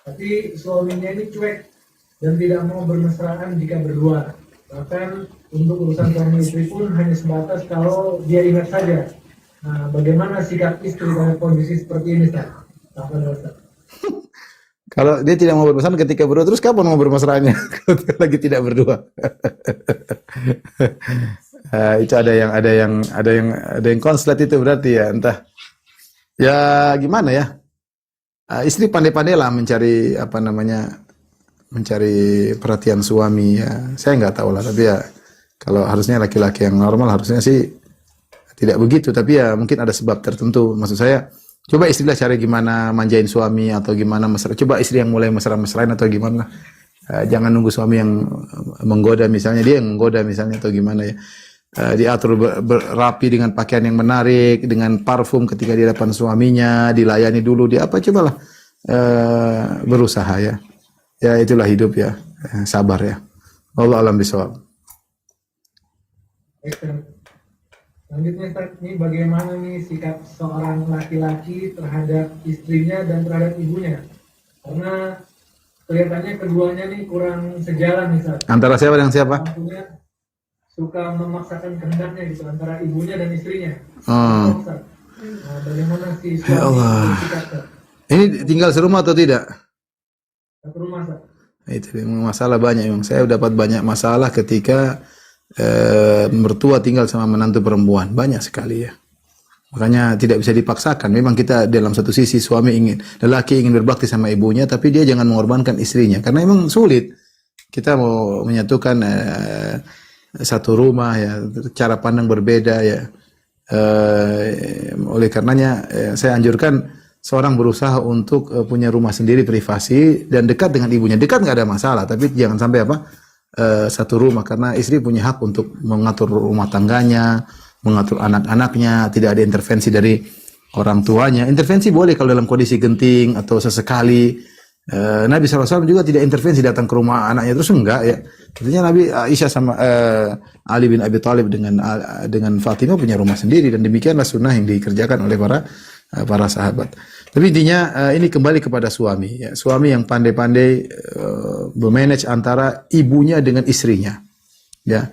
Tapi suaminya ini cuek dan tidak mau bermesraan jika berdua. Bahkan untuk urusan suami istri pun hanya sebatas kalau dia ingat saja. Nah, bagaimana sikap istri dalam kondisi seperti ini Ustaz? Tanggapan Ustaz. Kalau dia tidak mau bermesraan ketika berdua, terus kapan mau bermesraannya? Kalau dia lagi tidak berdua. Itu ada yang konslet itu berarti ya, entah. Ya gimana ya? Istri pandai-pandai lah mencari apa namanya, mencari perhatian suami ya. Saya nggak tahu lah, tapi ya kalau harusnya laki-laki yang normal harusnya sih tidak begitu. Tapi ya mungkin ada sebab tertentu. Maksud saya, coba istri lah cari gimana manjain suami atau gimana mesra. Coba istri yang mulai mesra-mesrain atau gimana. Jangan nunggu suami yang menggoda misalnya, dia yang menggoda misalnya atau gimana ya. Diatur rapi dengan pakaian yang menarik, dengan parfum ketika di hadapan suaminya, dilayani dulu, dia apa, cobalah berusaha ya. Ya itulah hidup ya, sabar ya. Allah alam bisawab. Selanjutnya Ustaz, ini bagaimana nih sikap seorang laki-laki terhadap istrinya dan terhadap ibunya? Karena kelihatannya keduanya nih kurang sejalan nih Ustaz. Antara siapa dengan siapa? Tentunya suka memaksakan kehendaknya gitu antara ibunya dan istrinya. Hmm. Nah, bagaimana si Ya Allah. suami bersikap Ustaz? Ini tinggal serumah atau tidak? Satu rumah Ustaz. Itu memang masalah banyak. Memang saya dapat banyak masalah ketika mertua tinggal sama menantu perempuan, banyak sekali ya. Makanya tidak bisa dipaksakan. Memang kita dalam satu sisi lelaki ingin berbakti sama ibunya, tapi dia jangan mengorbankan istrinya karena memang sulit. Kita mau menyatukan satu rumah ya, cara pandang berbeda ya. Oleh karenanya saya anjurkan seorang berusaha untuk punya rumah sendiri privasi dan dekat dengan ibunya. Dekat nggak ada masalah, tapi jangan sampai satu rumah, karena istri punya hak untuk mengatur rumah tangganya, mengatur anak-anaknya, tidak ada intervensi dari orang tuanya. Intervensi boleh kalau dalam kondisi genting atau sesekali. Nabi SAW juga tidak intervensi datang ke rumah anaknya terus, enggak ya. Artinya Nabi Aisyah sama Ali bin Abi Thalib dengan Fatimah punya rumah sendiri, dan demikianlah sunnah yang dikerjakan oleh para sahabat. Tapi intinya ini kembali kepada suami ya. Suami yang pandai-pandai memanage antara ibunya dengan istrinya. Ya.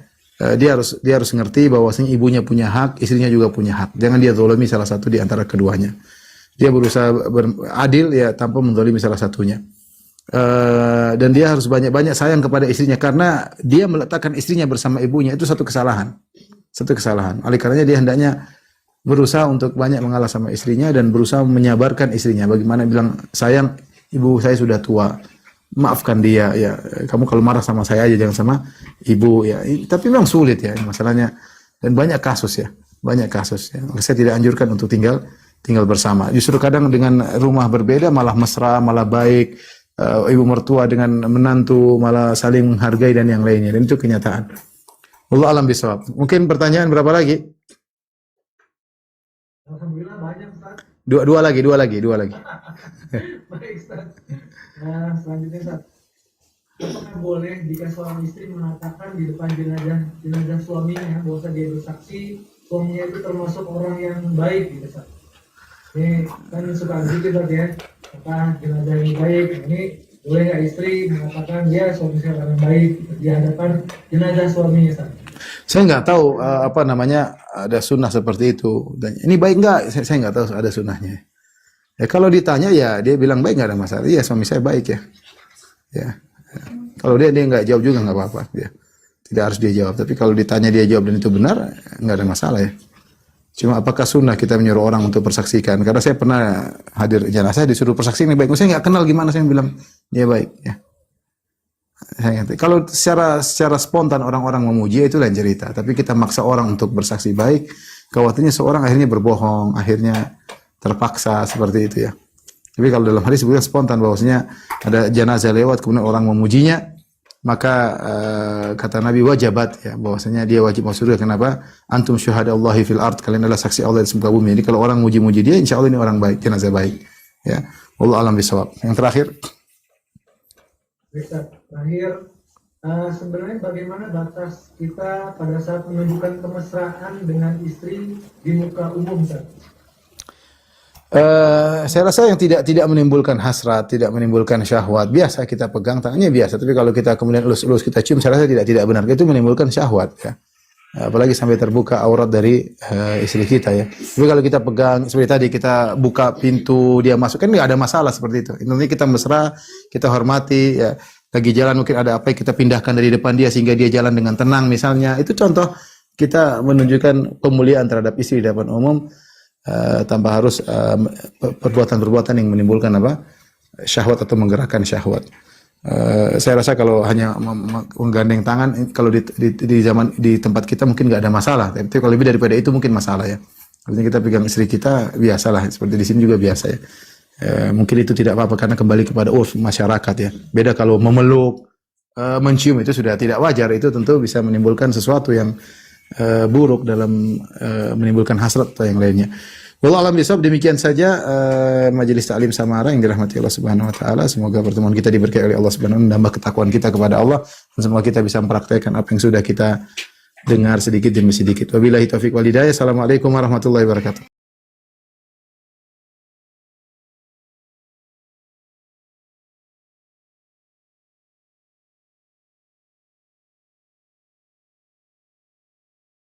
Dia harus ngerti bahwasanya ibunya punya hak, istrinya juga punya hak. Jangan dia zalimi salah satu di antara keduanya. Dia berusaha adil ya tanpa menzalimi salah satunya. Dan dia harus banyak-banyak sayang kepada istrinya, karena dia meletakkan istrinya bersama ibunya itu satu kesalahan. Satu kesalahan. Oleh karenanya dia hendaknya berusaha untuk banyak mengalah sama istrinya dan berusaha menyabarkan istrinya. Bagaimana bilang, sayang, ibu saya sudah tua, maafkan dia ya. Kamu kalau marah sama saya aja, jangan sama ibu ya. Tapi memang sulit ya masalahnya, dan banyak kasus ya, banyak kasus ya. Maka saya tidak anjurkan untuk tinggal bersama. Justru kadang dengan rumah berbeda malah mesra, malah baik. Ibu mertua dengan menantu malah saling menghargai dan yang lainnya. Dan itu kenyataan. Allah alam bisawab. Mungkin pertanyaan berapa lagi? Alhamdulillah banyak Ustaz. Dua lagi. Baik Ustaz. Nah, selanjutnya Ustaz, apakah boleh jika suami istri mengatakan di depan jenazah suaminya bahwa dia bersaksi suaminya itu termasuk orang yang baik gitu Ustaz? Ini kan suka begitu Ustaz ya, apa jenazah yang baik. Ini boleh nggak istri mengatakan dia suami saya orang baik di hadapan jenazah suaminya Ustaz? Saya nggak tahu ada sunnah seperti itu. Dan ini baik nggak? Saya nggak tahu ada sunnahnya. Ya kalau ditanya ya dia bilang baik, nggak ada masalah. Iya, suami saya baik ya. Ya. Kalau dia nggak jawab juga nggak apa-apa. Ya. Tidak harus dia jawab. Tapi kalau ditanya dia jawab dan itu benar, nggak ada masalah ya. Cuma apakah sunnah kita menyuruh orang untuk persaksikan? Karena saya pernah hadir jenazah disuruh persaksikan ini baik. Saya nggak kenal gimana saya bilang dia baik. Ya. Kalau secara spontan orang-orang memuji itu lain cerita. Tapi kita maksa orang untuk bersaksi baik, khawatirnya seorang akhirnya berbohong, akhirnya terpaksa seperti itu ya. Tapi kalau dalam hadis disebutkan spontan bahwasanya ada jenazah lewat kemudian orang memujinya, maka kata Nabi wajabat ya, bahwasanya dia wajib masuk surga. Kenapa? Antum syuhadaullahi fil ard, kalian adalah saksi Allah di muka bumi. Jadi kalau orang muji-muji dia, insya Allah ini orang baik, jenazah baik. Ya, Allah alam bisawab. Yang terakhir. Terakhir, sebenarnya bagaimana batas kita pada saat menunjukkan kemesraan dengan istri di muka umum, Ustaz? Saya rasa yang tidak menimbulkan hasrat, tidak menimbulkan syahwat, biasa kita pegang tangannya biasa. Tapi kalau kita kemudian elus-elus kita cium, saya rasa tidak benar. Itu menimbulkan syahwat ya. Apalagi sampai terbuka aurat dari istri kita ya. Tapi kalau kita pegang seperti tadi kita buka pintu dia masuk kan nggak ada masalah seperti itu. Intinya kita mesra, kita hormati ya. Lagi jalan mungkin ada apa yang kita pindahkan dari depan dia sehingga dia jalan dengan tenang misalnya. Itu contoh kita menunjukkan pemuliaan terhadap istri di depan umum tanpa harus perbuatan-perbuatan yang menimbulkan syahwat atau menggerakkan syahwat. Saya rasa kalau hanya menggandeng tangan kalau di tempat kita mungkin nggak ada masalah. Tapi kalau lebih daripada itu mungkin masalah ya. Artinya kita pegang istri kita biasalah seperti di sini juga biasa ya. Mungkin itu tidak apa-apa karena kembali kepada urf masyarakat ya. Beda kalau memeluk, mencium itu sudah tidak wajar. Itu tentu bisa menimbulkan sesuatu yang buruk dalam menimbulkan hasrat atau yang lainnya. Wallahu a'lam bishawab. Demikian saja majelis taklim Samara yang dirahmati Allah Subhanahu wa taala. Semoga pertemuan kita diberkahi oleh Allah Subhanahu wa taala, menambah ketakwaan kita kepada Allah dan semoga kita bisa mempraktikkan apa yang sudah kita dengar sedikit demi sedikit. Wabillahi taufiq wal hidayah. Assalamualaikum warahmatullahi wabarakatuh.